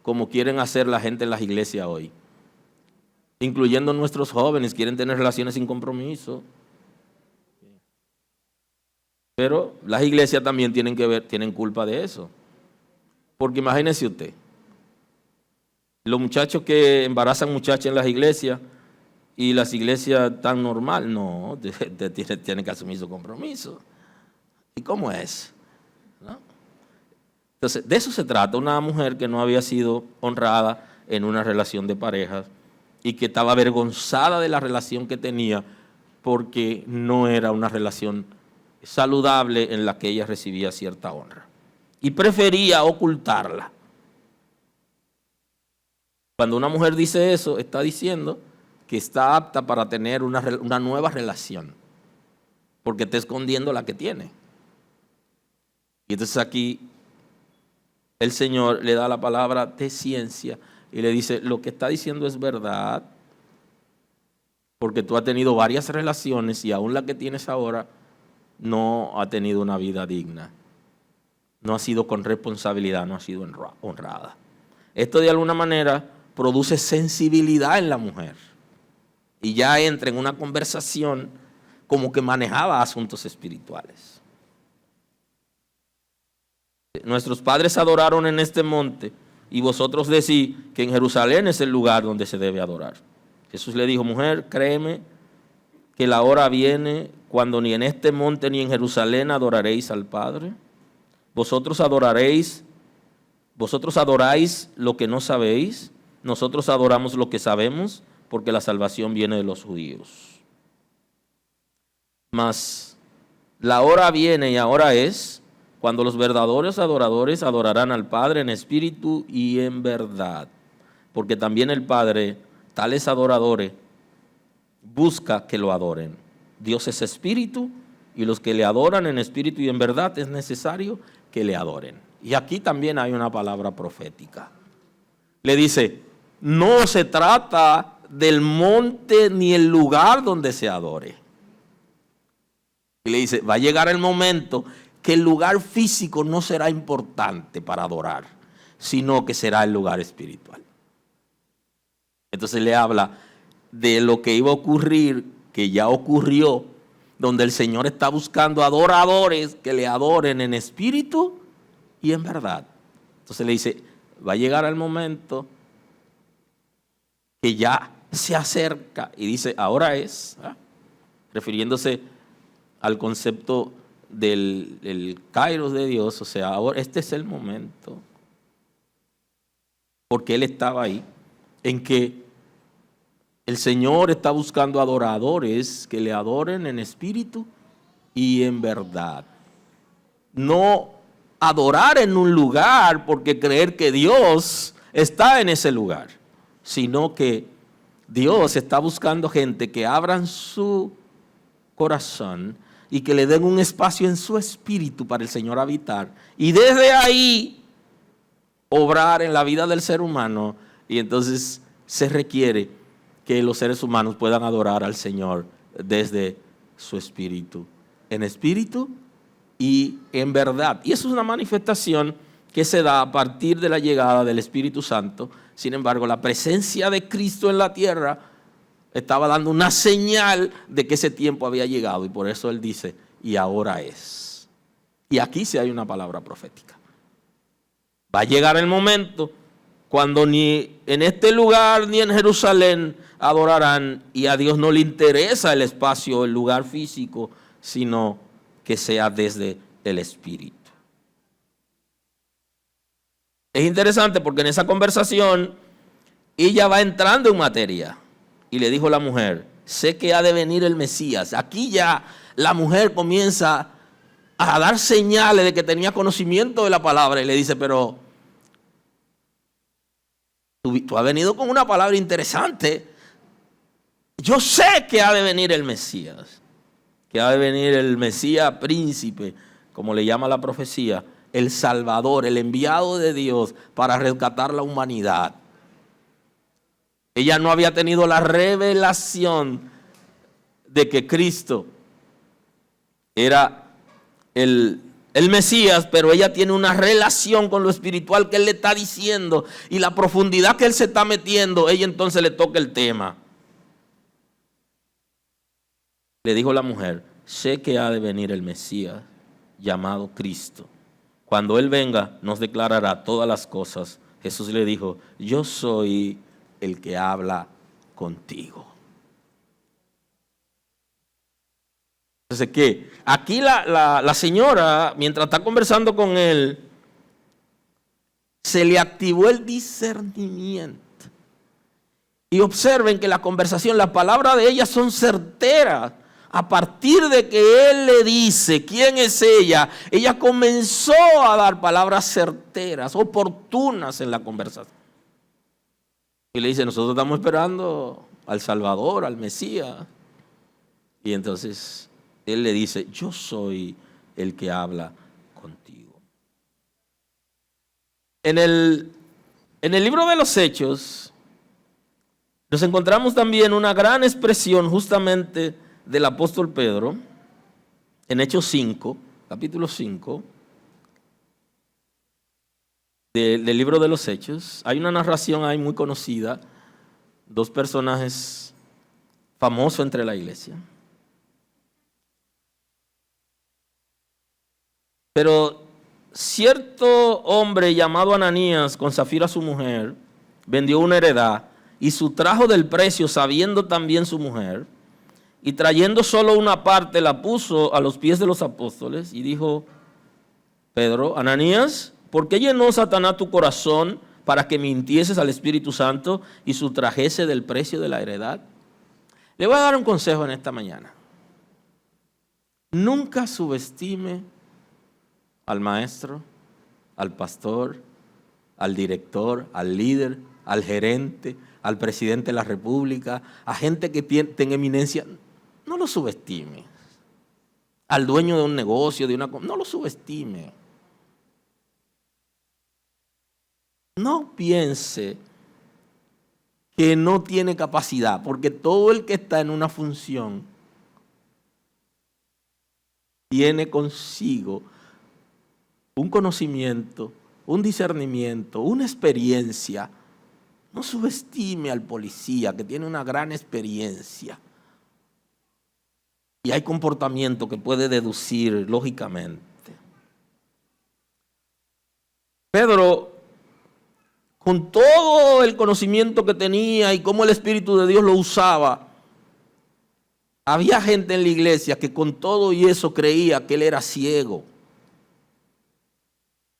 Como quieren hacer la gente en las iglesias hoy. Incluyendo nuestros jóvenes, quieren tener relaciones sin compromiso. Pero las iglesias también tienen culpa de eso. Porque imagínese usted, los muchachos que embarazan muchachas en las iglesias, y las iglesias tan normal, no, tienen que asumir su compromiso. ¿Y cómo es? ¿No? Entonces, de eso se trata, una mujer que no había sido honrada en una relación de pareja y que estaba avergonzada de la relación que tenía porque no era una relación saludable en la que ella recibía cierta honra. Y prefería ocultarla. Cuando una mujer dice eso, está diciendo que está apta para tener una nueva relación, porque está escondiendo la que tiene. Y entonces aquí el Señor le da la palabra de ciencia y le dice, lo que está diciendo es verdad, porque tú has tenido varias relaciones y aún la que tienes ahora no ha tenido una vida digna, no ha sido con responsabilidad, no ha sido honrada. Esto de alguna manera produce sensibilidad en la mujer. Y ya entra en una conversación como que manejaba asuntos espirituales. Nuestros padres adoraron en este monte y vosotros decís que en Jerusalén es el lugar donde se debe adorar. Jesús le dijo, mujer, créeme que la hora viene cuando ni en este monte ni en Jerusalén adoraréis al Padre. Vosotros adoráis lo que no sabéis, nosotros adoramos lo que sabemos, porque la salvación viene de los judíos. Mas la hora viene y ahora es cuando los verdaderos adoradores adorarán al Padre en espíritu y en verdad. Porque también el Padre, tales adoradores, busca que lo adoren. Dios es espíritu y los que le adoran en espíritu y en verdad es necesario que le adoren. Y aquí también hay una palabra profética. Le dice, no se trata del monte ni el lugar donde se adore. Y le dice, va a llegar el momento que el lugar físico no será importante para adorar, sino que será el lugar espiritual. Entonces le habla de lo que iba a ocurrir, que ya ocurrió, donde el Señor está buscando adoradores que le adoren en espíritu y en verdad. Entonces le dice, va a llegar el momento que ya se acerca y dice, ahora es, refiriéndose al concepto del kairos de Dios, o sea, ahora este es el momento, porque Él estaba ahí, en que el Señor está buscando adoradores que le adoren en espíritu y en verdad. No adorar en un lugar porque creer que Dios está en ese lugar, sino que Dios está buscando gente que abran su corazón y que le den un espacio en su espíritu para el Señor habitar. Y desde ahí obrar en la vida del ser humano. Y entonces se requiere que los seres humanos puedan adorar al Señor desde su espíritu. En espíritu y en verdad. Y eso es una manifestación que se da a partir de la llegada del Espíritu Santo. Sin embargo, la presencia de Cristo en la tierra estaba dando una señal de que ese tiempo había llegado. Y por eso Él dice, y ahora es. Y aquí sí hay una palabra profética. Va a llegar el momento cuando ni en este lugar ni en Jerusalén adorarán, y a Dios no le interesa el espacio, el lugar físico, sino que sea desde el Espíritu. Es interesante porque en esa conversación ella va entrando en materia y le dijo a la mujer, sé que ha de venir el Mesías. Aquí ya la mujer comienza a dar señales de que tenía conocimiento de la palabra y le dice, pero tú has venido con una palabra interesante. Yo sé que ha de venir el Mesías, que ha de venir el Mesías príncipe, como le llama la profecía, el Salvador, el enviado de Dios para rescatar la humanidad. Ella no había tenido la revelación de que Cristo era el Mesías, pero ella tiene una relación con lo espiritual que Él le está diciendo y la profundidad que Él se está metiendo. Ella entonces le toca el tema. Le dijo la mujer, sé que ha de venir el Mesías llamado Cristo. Cuando Él venga, nos declarará todas las cosas. Jesús le dijo, yo soy el que habla contigo. Entonces, ¿qué? Aquí la señora, mientras está conversando con él, se le activó el discernimiento. Y observen que la conversación, las palabras de ella son certeras. A partir de que él le dice quién es ella comenzó a dar palabras certeras, oportunas en la conversación. Y le dice, nosotros estamos esperando al Salvador, al Mesías. Y entonces él le dice, yo soy el que habla contigo. En el libro de los Hechos nos encontramos también una gran expresión justamente del apóstol Pedro, en Hechos 5, capítulo 5, del libro de los Hechos. Hay una narración ahí muy conocida, dos personajes famosos entre la iglesia. Pero cierto hombre llamado Ananías, con Zafira su mujer, vendió una heredad y sustrajo del precio, sabiendo también su mujer, y trayendo solo una parte la puso a los pies de los apóstoles y dijo, Pedro, Ananías, ¿por qué llenó Satanás tu corazón para que mintieses al Espíritu Santo y sustrajese del precio de la heredad? Le voy a dar un consejo en esta mañana. Nunca subestime al maestro, al pastor, al director, al líder, al gerente, al presidente de la república, a gente que tenga eminencia. No lo subestime. Al dueño de un negocio, no lo subestime. No piense que no tiene capacidad, porque todo el que está en una función tiene consigo un conocimiento, un discernimiento, una experiencia. No subestime al policía que tiene una gran experiencia y hay comportamiento que puede deducir lógicamente. Pedro, con todo el conocimiento que tenía y cómo el Espíritu de Dios lo usaba, había gente en la iglesia que con todo y eso creía que él era ciego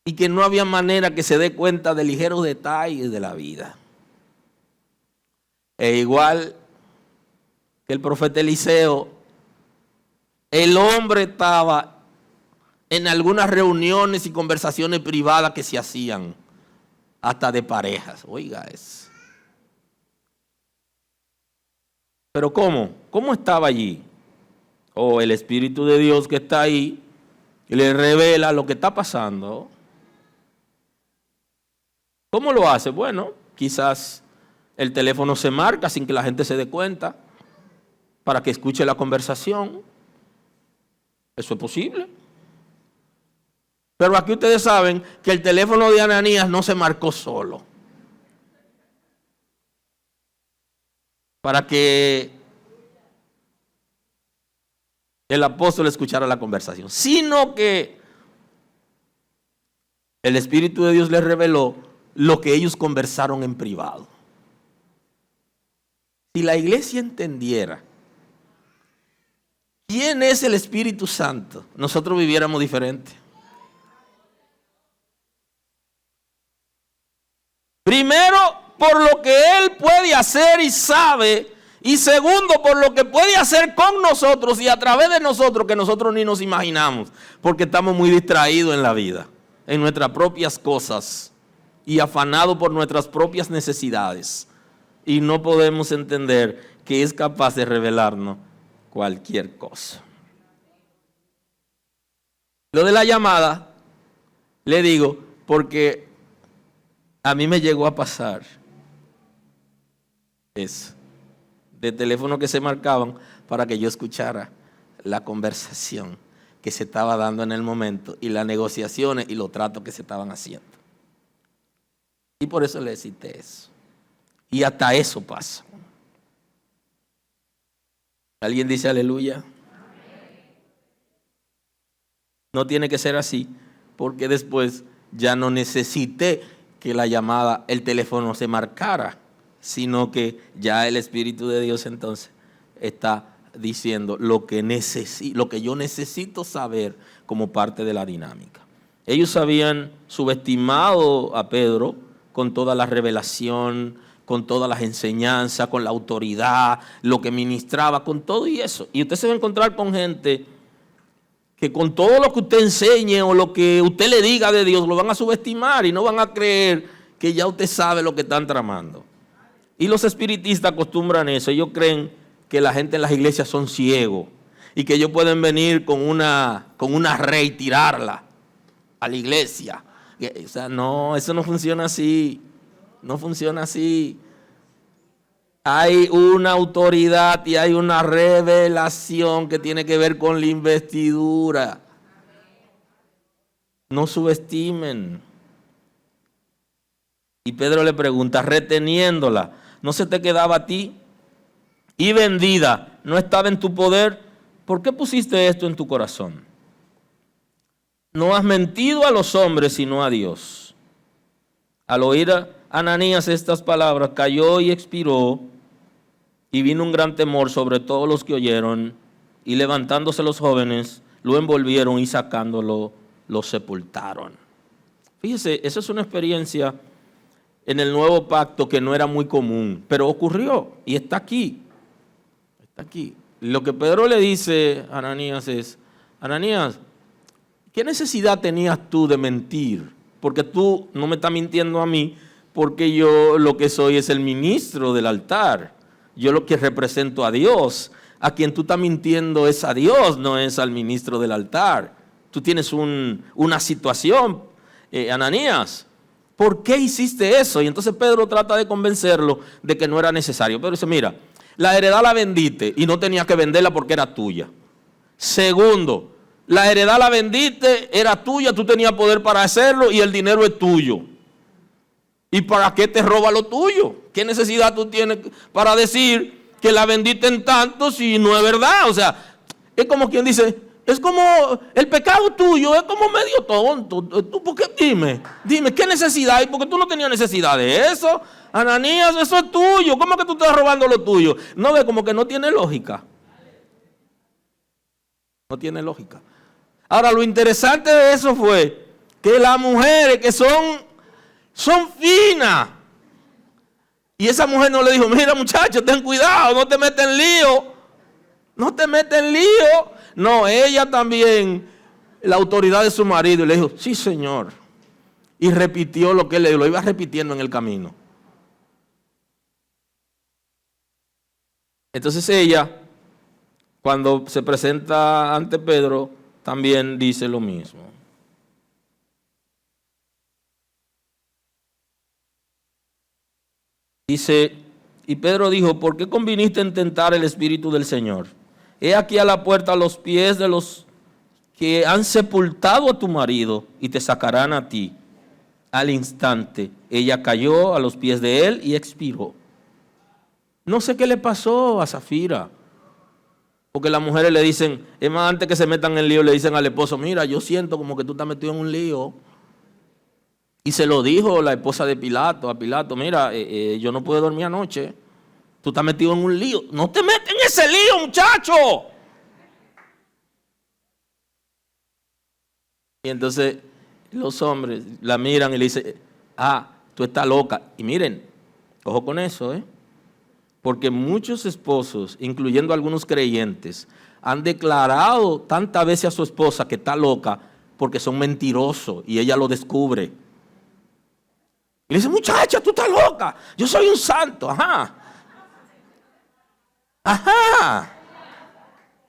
y que no había manera que se dé cuenta de ligeros detalles de la vida. E igual que el profeta Eliseo, el hombre estaba en algunas reuniones y conversaciones privadas que se hacían, hasta de parejas. Oiga eso. Pero ¿cómo? ¿Cómo estaba allí? o el Espíritu de Dios que está ahí le revela lo que está pasando. ¿Cómo lo hace? Bueno, quizás el teléfono se marca sin que la gente se dé cuenta para que escuche la conversación. Eso es posible. Pero aquí ustedes saben que el teléfono de Ananías no se marcó solo. Para que el apóstol escuchara la conversación, sino que el Espíritu de Dios les reveló lo que ellos conversaron en privado. Si la iglesia entendiera quién es el Espíritu Santo, nosotros viviéramos diferente. Primero, por lo que Él puede hacer y sabe. Y segundo, por lo que puede hacer con nosotros y a través de nosotros, que nosotros ni nos imaginamos. Porque estamos muy distraídos en la vida, en nuestras propias cosas y afanados por nuestras propias necesidades. Y no podemos entender que es capaz de revelarnos cualquier cosa. Lo de la llamada, le digo, porque a mí me llegó a pasar eso, de teléfono que se marcaban para que yo escuchara la conversación que se estaba dando en el momento y las negociaciones y los tratos que se estaban haciendo. Y por eso le cité eso. Y hasta eso pasa. ¿Alguien dice aleluya? No tiene que ser así, porque después ya no necesité que la llamada, el teléfono se marcara, sino que ya el Espíritu de Dios entonces está diciendo lo que yo necesito saber como parte de la dinámica. Ellos habían subestimado a Pedro con toda la revelación, con todas las enseñanzas, con la autoridad, lo que ministraba, con todo y eso. Y usted se va a encontrar con gente que con todo lo que usted enseñe o lo que usted le diga de Dios lo van a subestimar y no van a creer que ya usted sabe lo que están tramando. Y los espiritistas acostumbran eso. Ellos creen que la gente en las iglesias son ciegos y que ellos pueden venir con una red y tirarla a la iglesia. O sea, no, eso no funciona así. No funciona así. Hay una autoridad y hay una revelación que tiene que ver con la investidura. No subestimen. Y Pedro le pregunta, reteniéndola, ¿no se te quedaba a ti? Y vendida, ¿no estaba en tu poder? ¿Por qué pusiste esto en tu corazón? No has mentido a los hombres, sino a Dios. Al oír a Ananías estas palabras, cayó y expiró, y vino un gran temor sobre todos los que oyeron, y levantándose los jóvenes, lo envolvieron y sacándolo, lo sepultaron. Fíjese, esa es una experiencia en el nuevo pacto que no era muy común, pero ocurrió y está aquí. Está aquí. Lo que Pedro le dice a Ananías es, Ananías, ¿qué necesidad tenías tú de mentir? Porque tú no me estás mintiendo a mí, porque yo lo que soy es el ministro del altar. Yo lo que represento a Dios. A quien tú estás mintiendo es a Dios, no es al ministro del altar. Tú tienes una situación, Ananías. ¿Por qué hiciste eso? Y entonces Pedro trata de convencerlo de que no era necesario. Pedro dice, mira, la heredad la vendiste y no tenías que venderla porque era tuya. Segundo, la heredad la vendiste, era tuya, tú tenías poder para hacerlo y el dinero es tuyo. ¿Y para qué te roba lo tuyo? ¿Qué necesidad tú tienes para decir que la vendiste en tanto si no es verdad? O sea, es como quien dice, es como el pecado tuyo, es como medio tonto. ¿Tú por qué? Dime, ¿qué necesidad hay? Porque tú no tenías necesidad de eso. Ananías, eso es tuyo. ¿Cómo que tú estás robando lo tuyo? No ve, como que no tiene lógica. No tiene lógica. Ahora, lo interesante de eso fue que las mujeres que son finas. Y esa mujer no le dijo, mira muchacho, ten cuidado, no te metas en lío. No te metas en lío. No, ella también, la autoridad de su marido, le dijo, sí señor. Y repitió lo que él le dijo, lo iba repitiendo en el camino. Entonces ella cuando se presenta ante Pedro, también dice lo mismo. Dice, y Pedro dijo, ¿por qué conviniste en tentar el Espíritu del Señor? He aquí a la puerta a los pies de los que han sepultado a tu marido y te sacarán a ti. Al instante, ella cayó a los pies de él y expiró. No sé qué le pasó a Zafira, porque las mujeres le dicen, es más, antes que se metan en el lío, le dicen al esposo, mira, yo siento como que tú estás metido en un lío. Y se lo dijo la esposa de Pilato, a Pilato, mira, yo no puedo dormir anoche, tú estás metido en un lío. No te metas en ese lío, muchacho. Y entonces los hombres la miran y le dicen, tú estás loca. Y miren, ojo con eso, porque muchos esposos, incluyendo algunos creyentes, han declarado tantas veces a su esposa que está loca porque son mentirosos y ella lo descubre. Y le dice, muchacha, tú estás loca, yo soy un santo, ajá.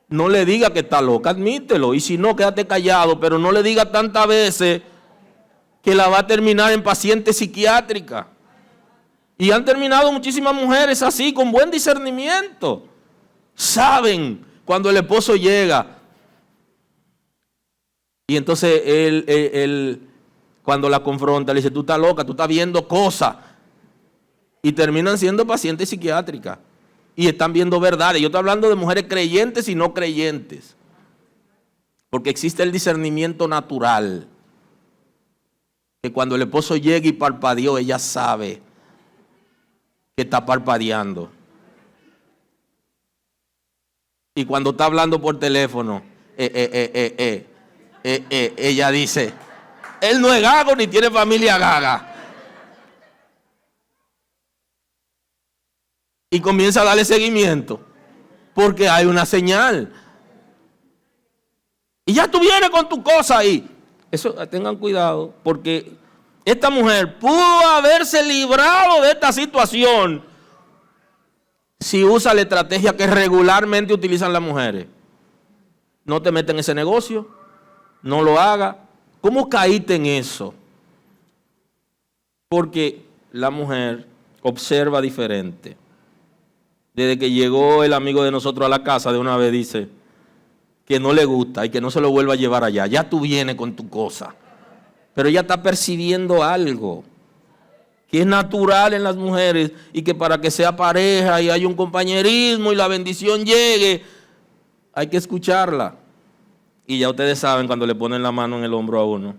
No le diga que está loca, admítelo, y si no, quédate callado, pero no le diga tantas veces que la va a terminar en paciente psiquiátrica. Y han terminado muchísimas mujeres así, con buen discernimiento. Saben cuando el esposo llega. Y entonces él cuando la confronta, le dice, tú estás loca, tú estás viendo cosas. Y terminan siendo pacientes psiquiátricas. Y están viendo verdades. Yo estoy hablando de mujeres creyentes y no creyentes. Porque existe el discernimiento natural. Que cuando el esposo llega y parpadeó, ella sabe que está parpadeando. Y cuando está hablando por teléfono, ella dice, él no es gago ni tiene familia gaga. Y comienza a darle seguimiento, porque hay una señal. Y ya tú vienes con tu cosa ahí. Eso, tengan cuidado, porque esta mujer pudo haberse librado de esta situación si usa la estrategia que regularmente utilizan las mujeres. No te metas en ese negocio, no lo hagas. ¿Cómo caíste en eso? Porque la mujer observa diferente. Desde que llegó el amigo de nosotros a la casa, de una vez dice que no le gusta y que no se lo vuelva a llevar allá. Ya tú vienes con tu cosa. Pero ella está percibiendo algo que es natural en las mujeres y que para que sea pareja y haya un compañerismo y la bendición llegue, hay que escucharla. Y ya ustedes saben cuando le ponen la mano en el hombro a uno.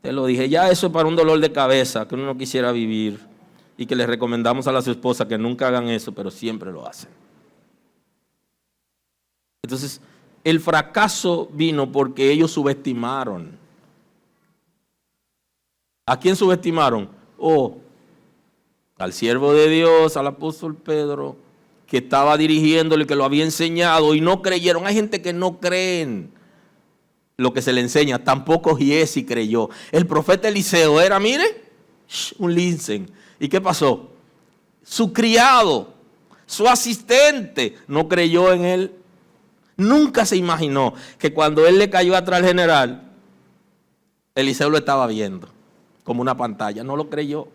Te lo dije, ya eso es para un dolor de cabeza que uno no quisiera vivir y que les recomendamos a las esposas que nunca hagan eso, pero siempre lo hacen. Entonces, el fracaso vino porque ellos subestimaron. ¿A quién subestimaron? Al siervo de Dios, al apóstol Pedro, que estaba dirigiéndole, que lo había enseñado, y no creyeron. Hay gente que no creen lo que se le enseña. Tampoco Giesi creyó. El profeta Eliseo era, mire, un lince. ¿Y qué pasó? Su criado, su asistente, no creyó en él. Nunca se imaginó que cuando él le cayó atrás al general, Eliseo lo estaba viendo como una pantalla. No lo creyó.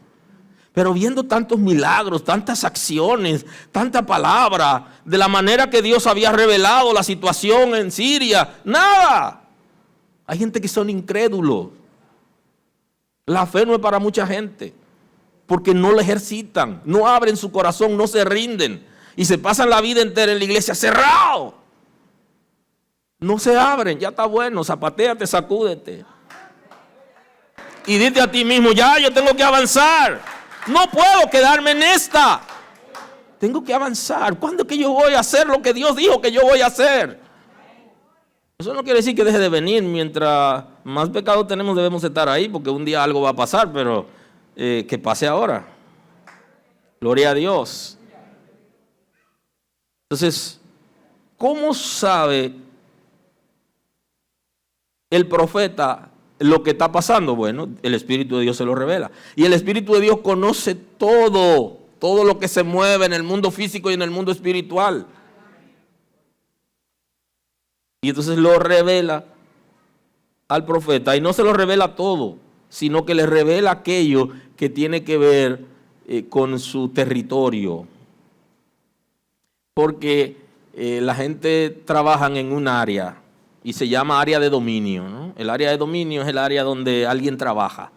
Pero viendo tantos milagros, tantas acciones, tanta palabra, de la manera que Dios había revelado la situación en Siria, nada. Hay gente que son incrédulos. La fe no es para mucha gente, porque no la ejercitan, no abren su corazón, no se rinden y se pasan la vida entera en la iglesia cerrado. No se abren, ya está bueno, zapatéate, sacúdete. Y dite a ti mismo, ya yo tengo que avanzar. No puedo quedarme en esta. Tengo que avanzar. ¿Cuándo es que yo voy a hacer lo que Dios dijo que yo voy a hacer? Eso no quiere decir que deje de venir. Mientras más pecado tenemos debemos estar ahí, porque un día algo va a pasar, pero que pase ahora. Gloria a Dios. Entonces, ¿cómo sabe el profeta lo que está pasando? Bueno, el Espíritu de Dios se lo revela. Y el Espíritu de Dios conoce todo lo que se mueve en el mundo físico y en el mundo espiritual. Y entonces lo revela al profeta. Y no se lo revela todo, sino que le revela aquello que tiene que ver con su territorio. Porque la gente trabaja en un área y se llama área de dominio, ¿no? El área de dominio es el área donde alguien trabaja.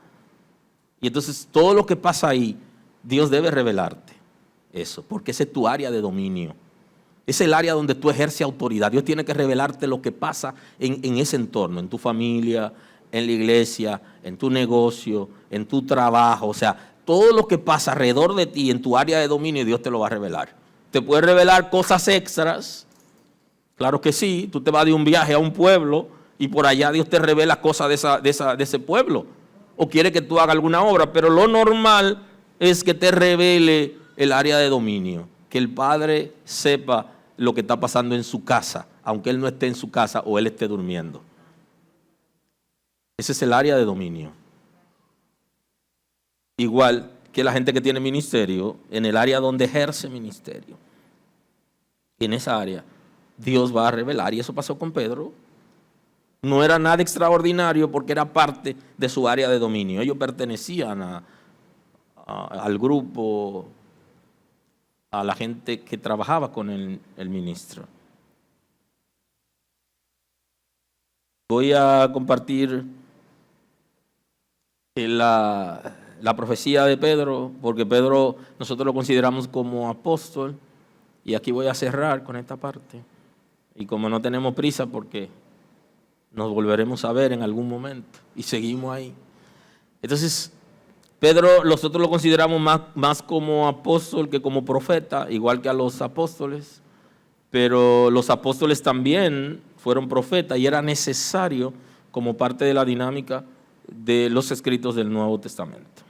Y entonces todo lo que pasa ahí, Dios debe revelarte eso, porque ese es tu área de dominio. Es el área donde tú ejerces autoridad. Dios tiene que revelarte lo que pasa en ese entorno, en tu familia, en la iglesia, en tu negocio, en tu trabajo. O sea, todo lo que pasa alrededor de ti en tu área de dominio, Dios te lo va a revelar. Te puede revelar cosas extras. Claro que sí, tú te vas de un viaje a un pueblo y por allá Dios te revela cosas de ese pueblo. O quiere que tú hagas alguna obra, pero lo normal es que te revele el área de dominio. Que el padre sepa lo que está pasando en su casa, aunque él no esté en su casa o él esté durmiendo. Ese es el área de dominio. Igual que la gente que tiene ministerio, en el área donde ejerce ministerio. En esa área, Dios va a revelar. Y eso pasó con Pedro. No era nada extraordinario porque era parte de su área de dominio. Ellos pertenecían al grupo, a la gente que trabajaba con el ministro. Voy a compartir la profecía de Pedro, porque Pedro nosotros lo consideramos como apóstol, y aquí voy a cerrar con esta parte. Y como no tenemos prisa porque nos volveremos a ver en algún momento y seguimos ahí. Entonces, Pedro nosotros lo consideramos más como apóstol que como profeta, igual que a los apóstoles, pero los apóstoles también fueron profetas y era necesario como parte de la dinámica de los escritos del Nuevo Testamento.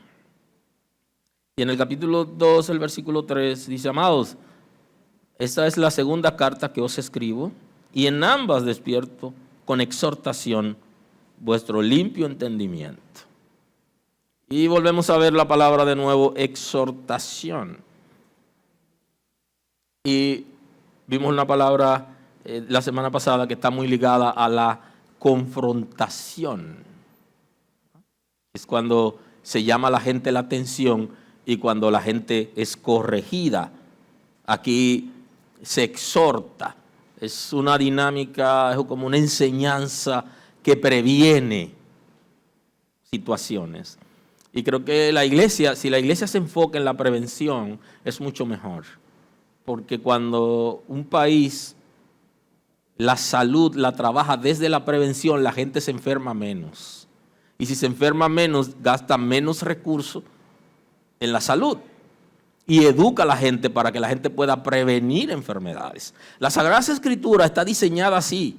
Y en el capítulo 2, el versículo 3, dice: amados, esta es la segunda carta que os escribo, y en ambas despierto con exhortación vuestro limpio entendimiento. Y volvemos a ver la palabra de nuevo, exhortación. Y vimos una palabra la semana pasada que está muy ligada a la confrontación. Es cuando se llama a la gente la atención y cuando la gente es corregida. Aquí se exhorta. Es una dinámica, es como una enseñanza que previene situaciones. Y creo que la iglesia, si la iglesia se enfoca en la prevención, es mucho mejor. Porque cuando un país la salud la trabaja desde la prevención, la gente se enferma menos. Y si se enferma menos, gasta menos recursos en la salud. Y educa a la gente para que la gente pueda prevenir enfermedades. La Sagrada Escritura está diseñada así,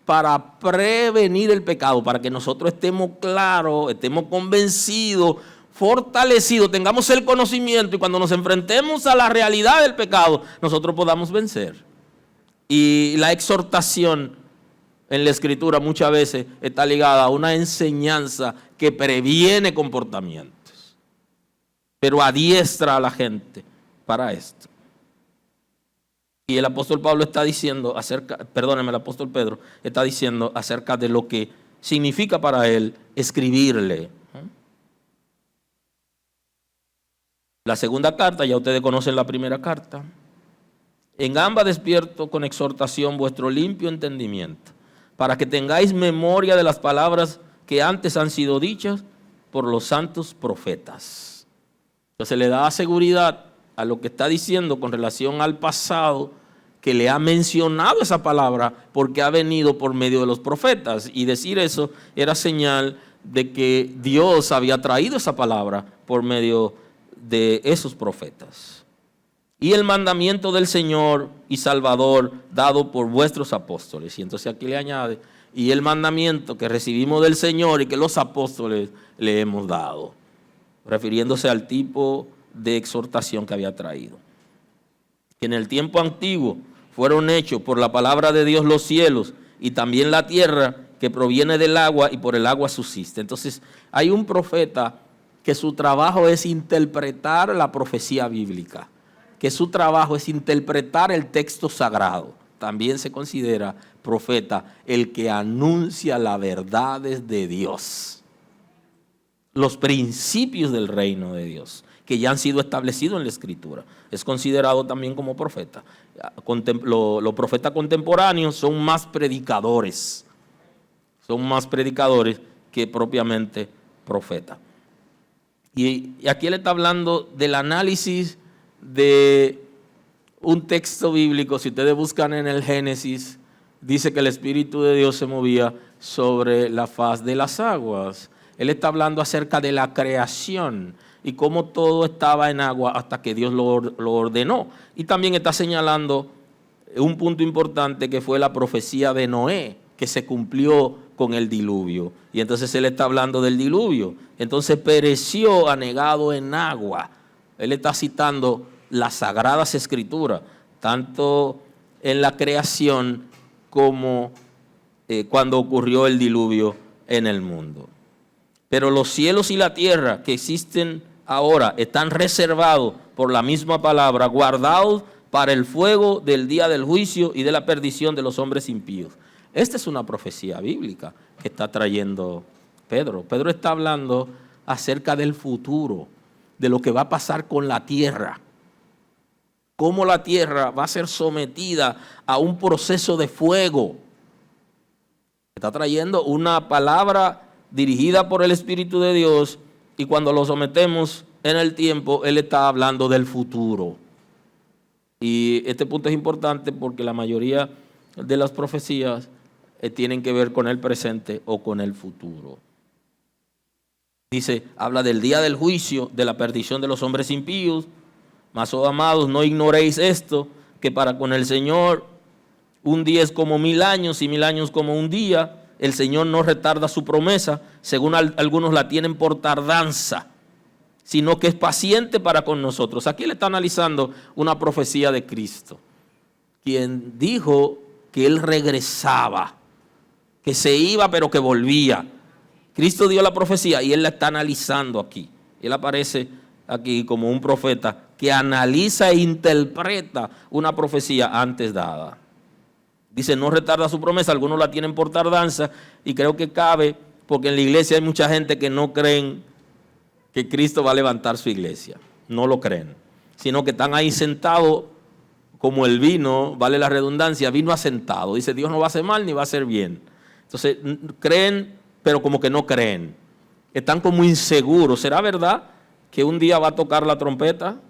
para prevenir el pecado, para que nosotros estemos claros, estemos convencidos, fortalecidos, tengamos el conocimiento y cuando nos enfrentemos a la realidad del pecado, nosotros podamos vencer. Y la exhortación en la Escritura muchas veces está ligada a una enseñanza que previene comportamientos, pero adiestra a la gente para esto. Y el apóstol Pablo está diciendo el apóstol Pedro está diciendo acerca de lo que significa para él escribirle. La segunda carta, ya ustedes conocen la primera carta. En ambas despierto con exhortación vuestro limpio entendimiento, para que tengáis memoria de las palabras que antes han sido dichas por los santos profetas. Entonces le da seguridad a lo que está diciendo con relación al pasado, que le ha mencionado esa palabra porque ha venido por medio de los profetas. Y decir eso era señal de que Dios había traído esa palabra por medio de esos profetas. Y el mandamiento del Señor y Salvador dado por vuestros apóstoles. Y entonces aquí le añade, y el mandamiento que recibimos del Señor y que los apóstoles le hemos dado, refiriéndose al tipo de exhortación que había traído. Que en el tiempo antiguo fueron hechos por la palabra de Dios los cielos y también la tierra que proviene del agua y por el agua subsiste. Entonces hay un profeta que su trabajo es interpretar la profecía bíblica, que su trabajo es interpretar el texto sagrado. También se considera profeta, el que anuncia las verdades de Dios, los principios del reino de Dios, que ya han sido establecidos en la Escritura. Es considerado también como profeta. Los profetas contemporáneos son más predicadores. Son más predicadores que propiamente profetas. Y aquí él está hablando del análisis de un texto bíblico. Si ustedes buscan en el Génesis, dice que el Espíritu de Dios se movía sobre la faz de las aguas. Él está hablando acerca de la creación y cómo todo estaba en agua hasta que Dios lo ordenó. Y también está señalando un punto importante que fue la profecía de Noé, que se cumplió con el diluvio. Y entonces él está hablando del diluvio. Entonces pereció anegado en agua. Él está citando las Sagradas Escrituras, tanto en la creación como cuando ocurrió el diluvio en el mundo. Pero los cielos y la tierra que existen ahora están reservados por la misma palabra, guardados para el fuego del día del juicio y de la perdición de los hombres impíos. Esta es una profecía bíblica que está trayendo Pedro. Pedro está hablando acerca del futuro, de lo que va a pasar con la tierra. Cómo la tierra va a ser sometida a un proceso de fuego. Está trayendo una palabra dirigida por el Espíritu de Dios, y cuando lo sometemos en el tiempo, él está hablando del futuro. Y este punto es importante porque la mayoría de las profecías tienen que ver con el presente o con el futuro. Dice, habla del día del juicio, de la perdición de los hombres impíos. Mas, oh amados, no ignoréis esto, que para con el Señor un día es como 1000 años y 1000 años como un día. El Señor no retarda su promesa, según algunos la tienen por tardanza, sino que es paciente para con nosotros. Aquí él está analizando una profecía de Cristo, quien dijo que él regresaba, que se iba pero que volvía. Cristo dio la profecía y él la está analizando aquí. Él aparece aquí como un profeta que analiza e interpreta una profecía antes dada. Dice, no retarda su promesa, algunos la tienen por tardanza, y creo que cabe, porque en la iglesia hay mucha gente que no creen que Cristo va a levantar su iglesia. No lo creen, sino que están ahí sentados como el vino, vale la redundancia, vino asentado. Dice, Dios no va a hacer mal ni va a hacer bien. Entonces, creen, pero como que no creen. Están como inseguros. ¿Será verdad que un día va a tocar la trompeta?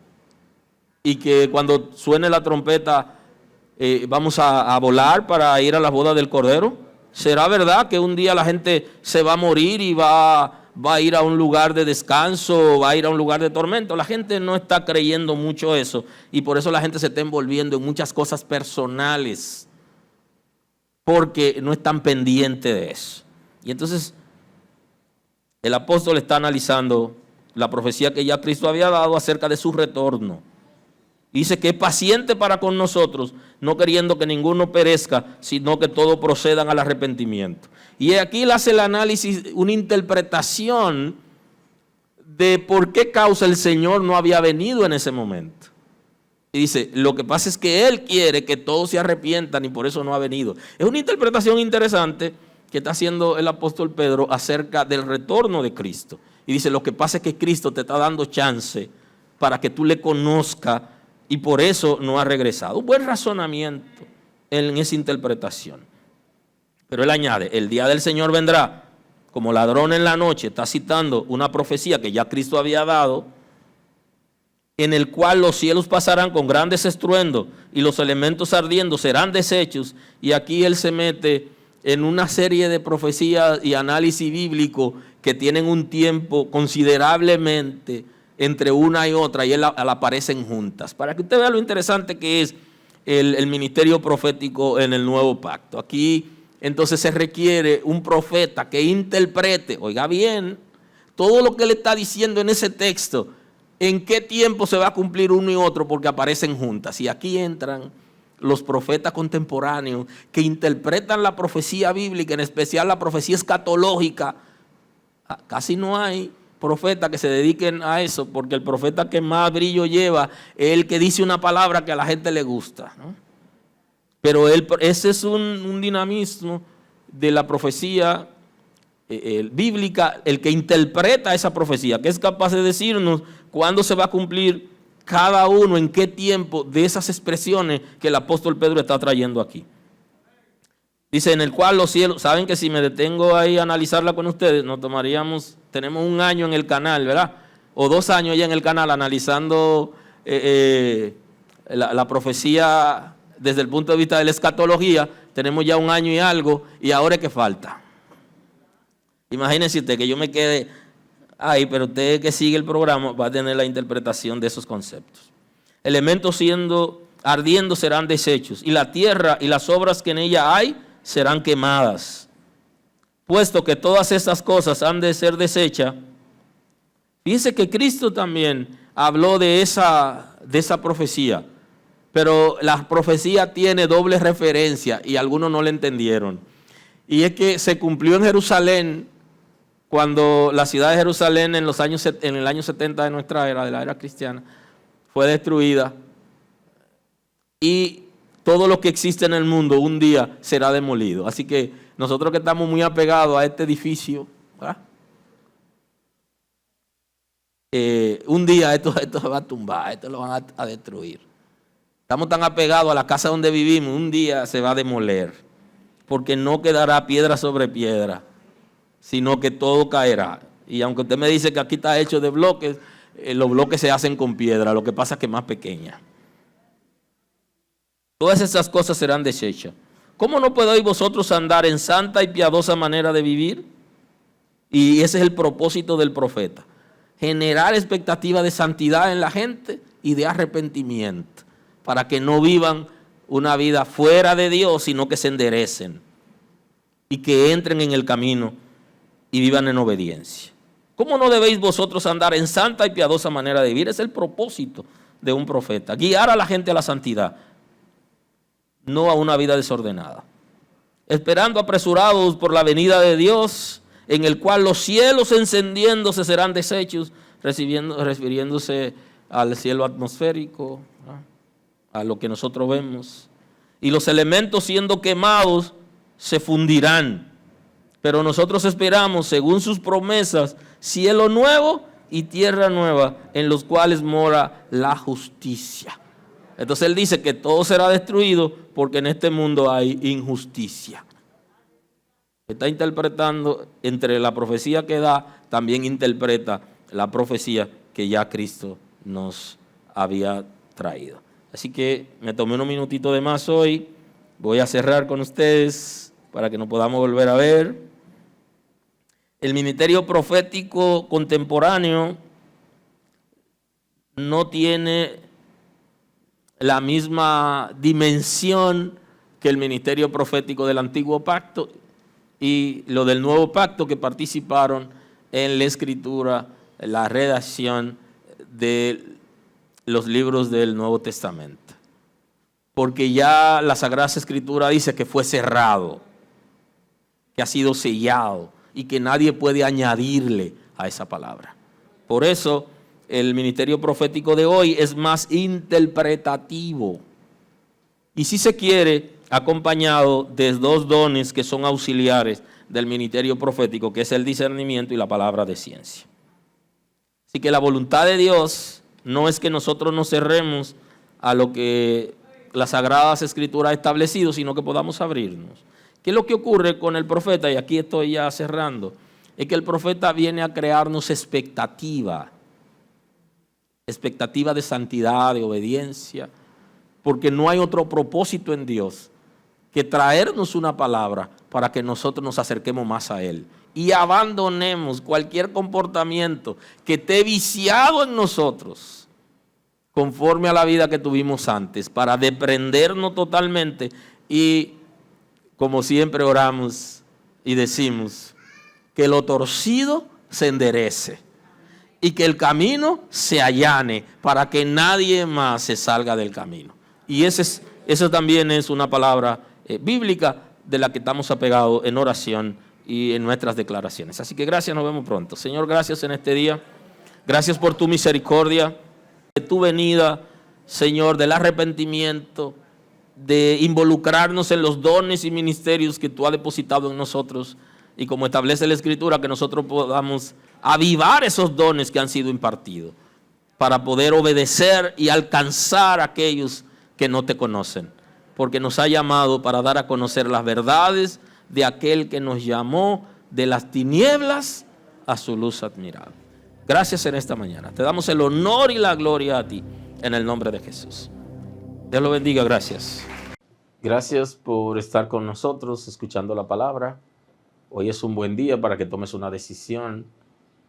Y que cuando suene la trompeta vamos a volar para ir a la boda del Cordero. ¿Será verdad que un día la gente se va a morir y va a ir a un lugar de descanso, va a ir a un lugar de tormento? La gente no está creyendo mucho eso, y por eso la gente se está envolviendo en muchas cosas personales, porque no están pendientes de eso. Y entonces el apóstol está analizando la profecía que ya Cristo había dado acerca de su retorno. Dice que es paciente para con nosotros, no queriendo que ninguno perezca, sino que todos procedan al arrepentimiento. Y aquí él hace el análisis, una interpretación de por qué causa el Señor no había venido en ese momento. Y dice, lo que pasa es que Él quiere que todos se arrepientan y por eso no ha venido. Es una interpretación interesante que está haciendo el apóstol Pedro acerca del retorno de Cristo. Y dice, lo que pasa es que Cristo te está dando chance para que tú le conozcas, y por eso no ha regresado. Un buen razonamiento en esa interpretación. Pero él añade, el día del Señor vendrá como ladrón en la noche. Está citando una profecía que ya Cristo había dado, en el cual los cielos pasarán con grandes estruendos y los elementos ardiendo serán deshechos. Y aquí él se mete en una serie de profecías y análisis bíblico que tienen un tiempo considerablemente entre una y otra, y él aparecen juntas, para que usted vea lo interesante que es el ministerio profético en el nuevo pacto. Aquí entonces se requiere un profeta que interprete, oiga bien, todo lo que él está diciendo en ese texto, en qué tiempo se va a cumplir uno y otro, porque aparecen juntas. Y aquí entran los profetas contemporáneos que interpretan la profecía bíblica, en especial la profecía escatológica. Casi no hay profetas que se dediquen a eso, porque el profeta que más brillo lleva es el que dice una palabra que a la gente le gusta, ¿no? Pero ese es un dinamismo de la profecía bíblica, el que interpreta esa profecía, que es capaz de decirnos cuándo se va a cumplir cada uno, en qué tiempo de esas expresiones que el apóstol Pedro está trayendo aquí. Dice, en el cual los cielos, saben que si me detengo ahí a analizarla con ustedes, tenemos un año en el canal, ¿verdad? O 2 años ya en el canal analizando la profecía desde el punto de vista de la escatología. Tenemos ya 1 año y algo, y ahora es que falta. Imagínense usted que yo me quede ahí, pero usted que sigue el programa va a tener la interpretación de esos conceptos. Elementos ardiendo serán deshechos, y la tierra y las obras que en ella hay serán quemadas. Puesto que todas estas cosas han de ser deshechas, fíjense que Cristo también habló de esa profecía, pero la profecía tiene doble referencia y algunos no la entendieron. Y es que se cumplió en Jerusalén, cuando la ciudad de Jerusalén en el año 70 de nuestra era, de la era cristiana, fue destruida, y todo lo que existe en el mundo un día será demolido. Así que nosotros que estamos muy apegados a este edificio, ¿verdad? Un día esto se va a tumbar, esto lo van a destruir. Estamos tan apegados a la casa donde vivimos, un día se va a demoler, porque no quedará piedra sobre piedra, sino que todo caerá. Y aunque usted me dice que aquí está hecho de bloques, los bloques se hacen con piedra, lo que pasa es que es más pequeña. Todas esas cosas serán deshechas. ¿Cómo no podéis vosotros andar en santa y piadosa manera de vivir? Y ese es el propósito del profeta. Generar expectativa de santidad en la gente y de arrepentimiento, para que no vivan una vida fuera de Dios, sino que se enderecen y que entren en el camino y vivan en obediencia. ¿Cómo no debéis vosotros andar en santa y piadosa manera de vivir? Es el propósito de un profeta, guiar a la gente a la santidad, no a una vida desordenada. Esperando apresurados por la venida de Dios, en el cual los cielos encendiéndose serán deshechos, refiriéndose al cielo atmosférico, ¿no?, a lo que nosotros vemos. Y los elementos siendo quemados se fundirán. Pero nosotros esperamos, según sus promesas, cielo nuevo y tierra nueva, en los cuales mora la justicia. Entonces él dice que todo será destruido porque en este mundo hay injusticia. Está interpretando entre la profecía que da, también interpreta la profecía que ya Cristo nos había traído. Así que me tomé unos minutitos de más hoy. Voy a cerrar con ustedes para que nos podamos volver a ver. El ministerio profético contemporáneo no tiene la misma dimensión que el ministerio profético del Antiguo Pacto y lo del Nuevo Pacto, que participaron en la escritura, la redacción de los libros del Nuevo Testamento. Porque ya la Sagrada Escritura dice que fue cerrado, que ha sido sellado y que nadie puede añadirle a esa palabra. Por eso el ministerio profético de hoy es más interpretativo y, si se quiere, acompañado de 2 dones que son auxiliares del ministerio profético, que es el discernimiento y la palabra de ciencia. Así que la voluntad de Dios no es que nosotros nos cerremos a lo que las Sagradas Escrituras ha establecido, sino que podamos abrirnos. ¿Qué es lo que ocurre con el profeta? Y aquí estoy ya cerrando. Es que el profeta viene a crearnos expectativa de santidad, de obediencia, porque no hay otro propósito en Dios que traernos una palabra para que nosotros nos acerquemos más a Él y abandonemos cualquier comportamiento que esté viciado en nosotros conforme a la vida que tuvimos antes, para desprendernos totalmente y, como siempre oramos y decimos, que lo torcido se enderece y que el camino se allane para que nadie más se salga del camino. Y eso también es una palabra bíblica de la que estamos apegados en oración y en nuestras declaraciones. Así que gracias, nos vemos pronto. Señor, gracias en este día. Gracias por tu misericordia, de tu venida, Señor, del arrepentimiento, de involucrarnos en los dones y ministerios que tú has depositado en nosotros, y como establece la Escritura, que nosotros podamos avivar esos dones que han sido impartidos para poder obedecer y alcanzar a aquellos que no te conocen, porque nos ha llamado para dar a conocer las verdades de aquel que nos llamó de las tinieblas a su luz admirable. Gracias en esta mañana. Te damos el honor y la gloria a ti, en el nombre de Jesús. Dios lo bendiga, gracias. Gracias por estar con nosotros escuchando la palabra. Hoy es un buen día para que tomes una decisión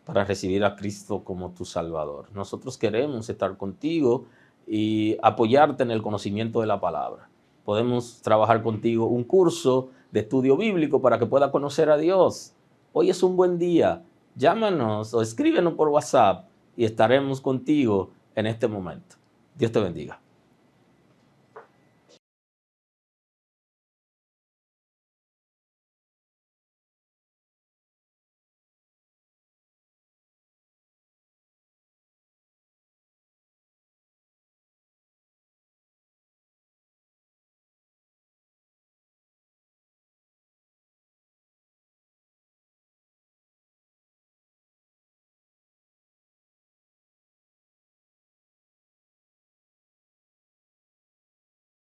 para recibir a Cristo como tu Salvador. Nosotros queremos estar contigo y apoyarte en el conocimiento de la palabra. Podemos trabajar contigo un curso de estudio bíblico para que puedas conocer a Dios. Hoy es un buen día. Llámanos o escríbenos por WhatsApp y estaremos contigo en este momento. Dios te bendiga.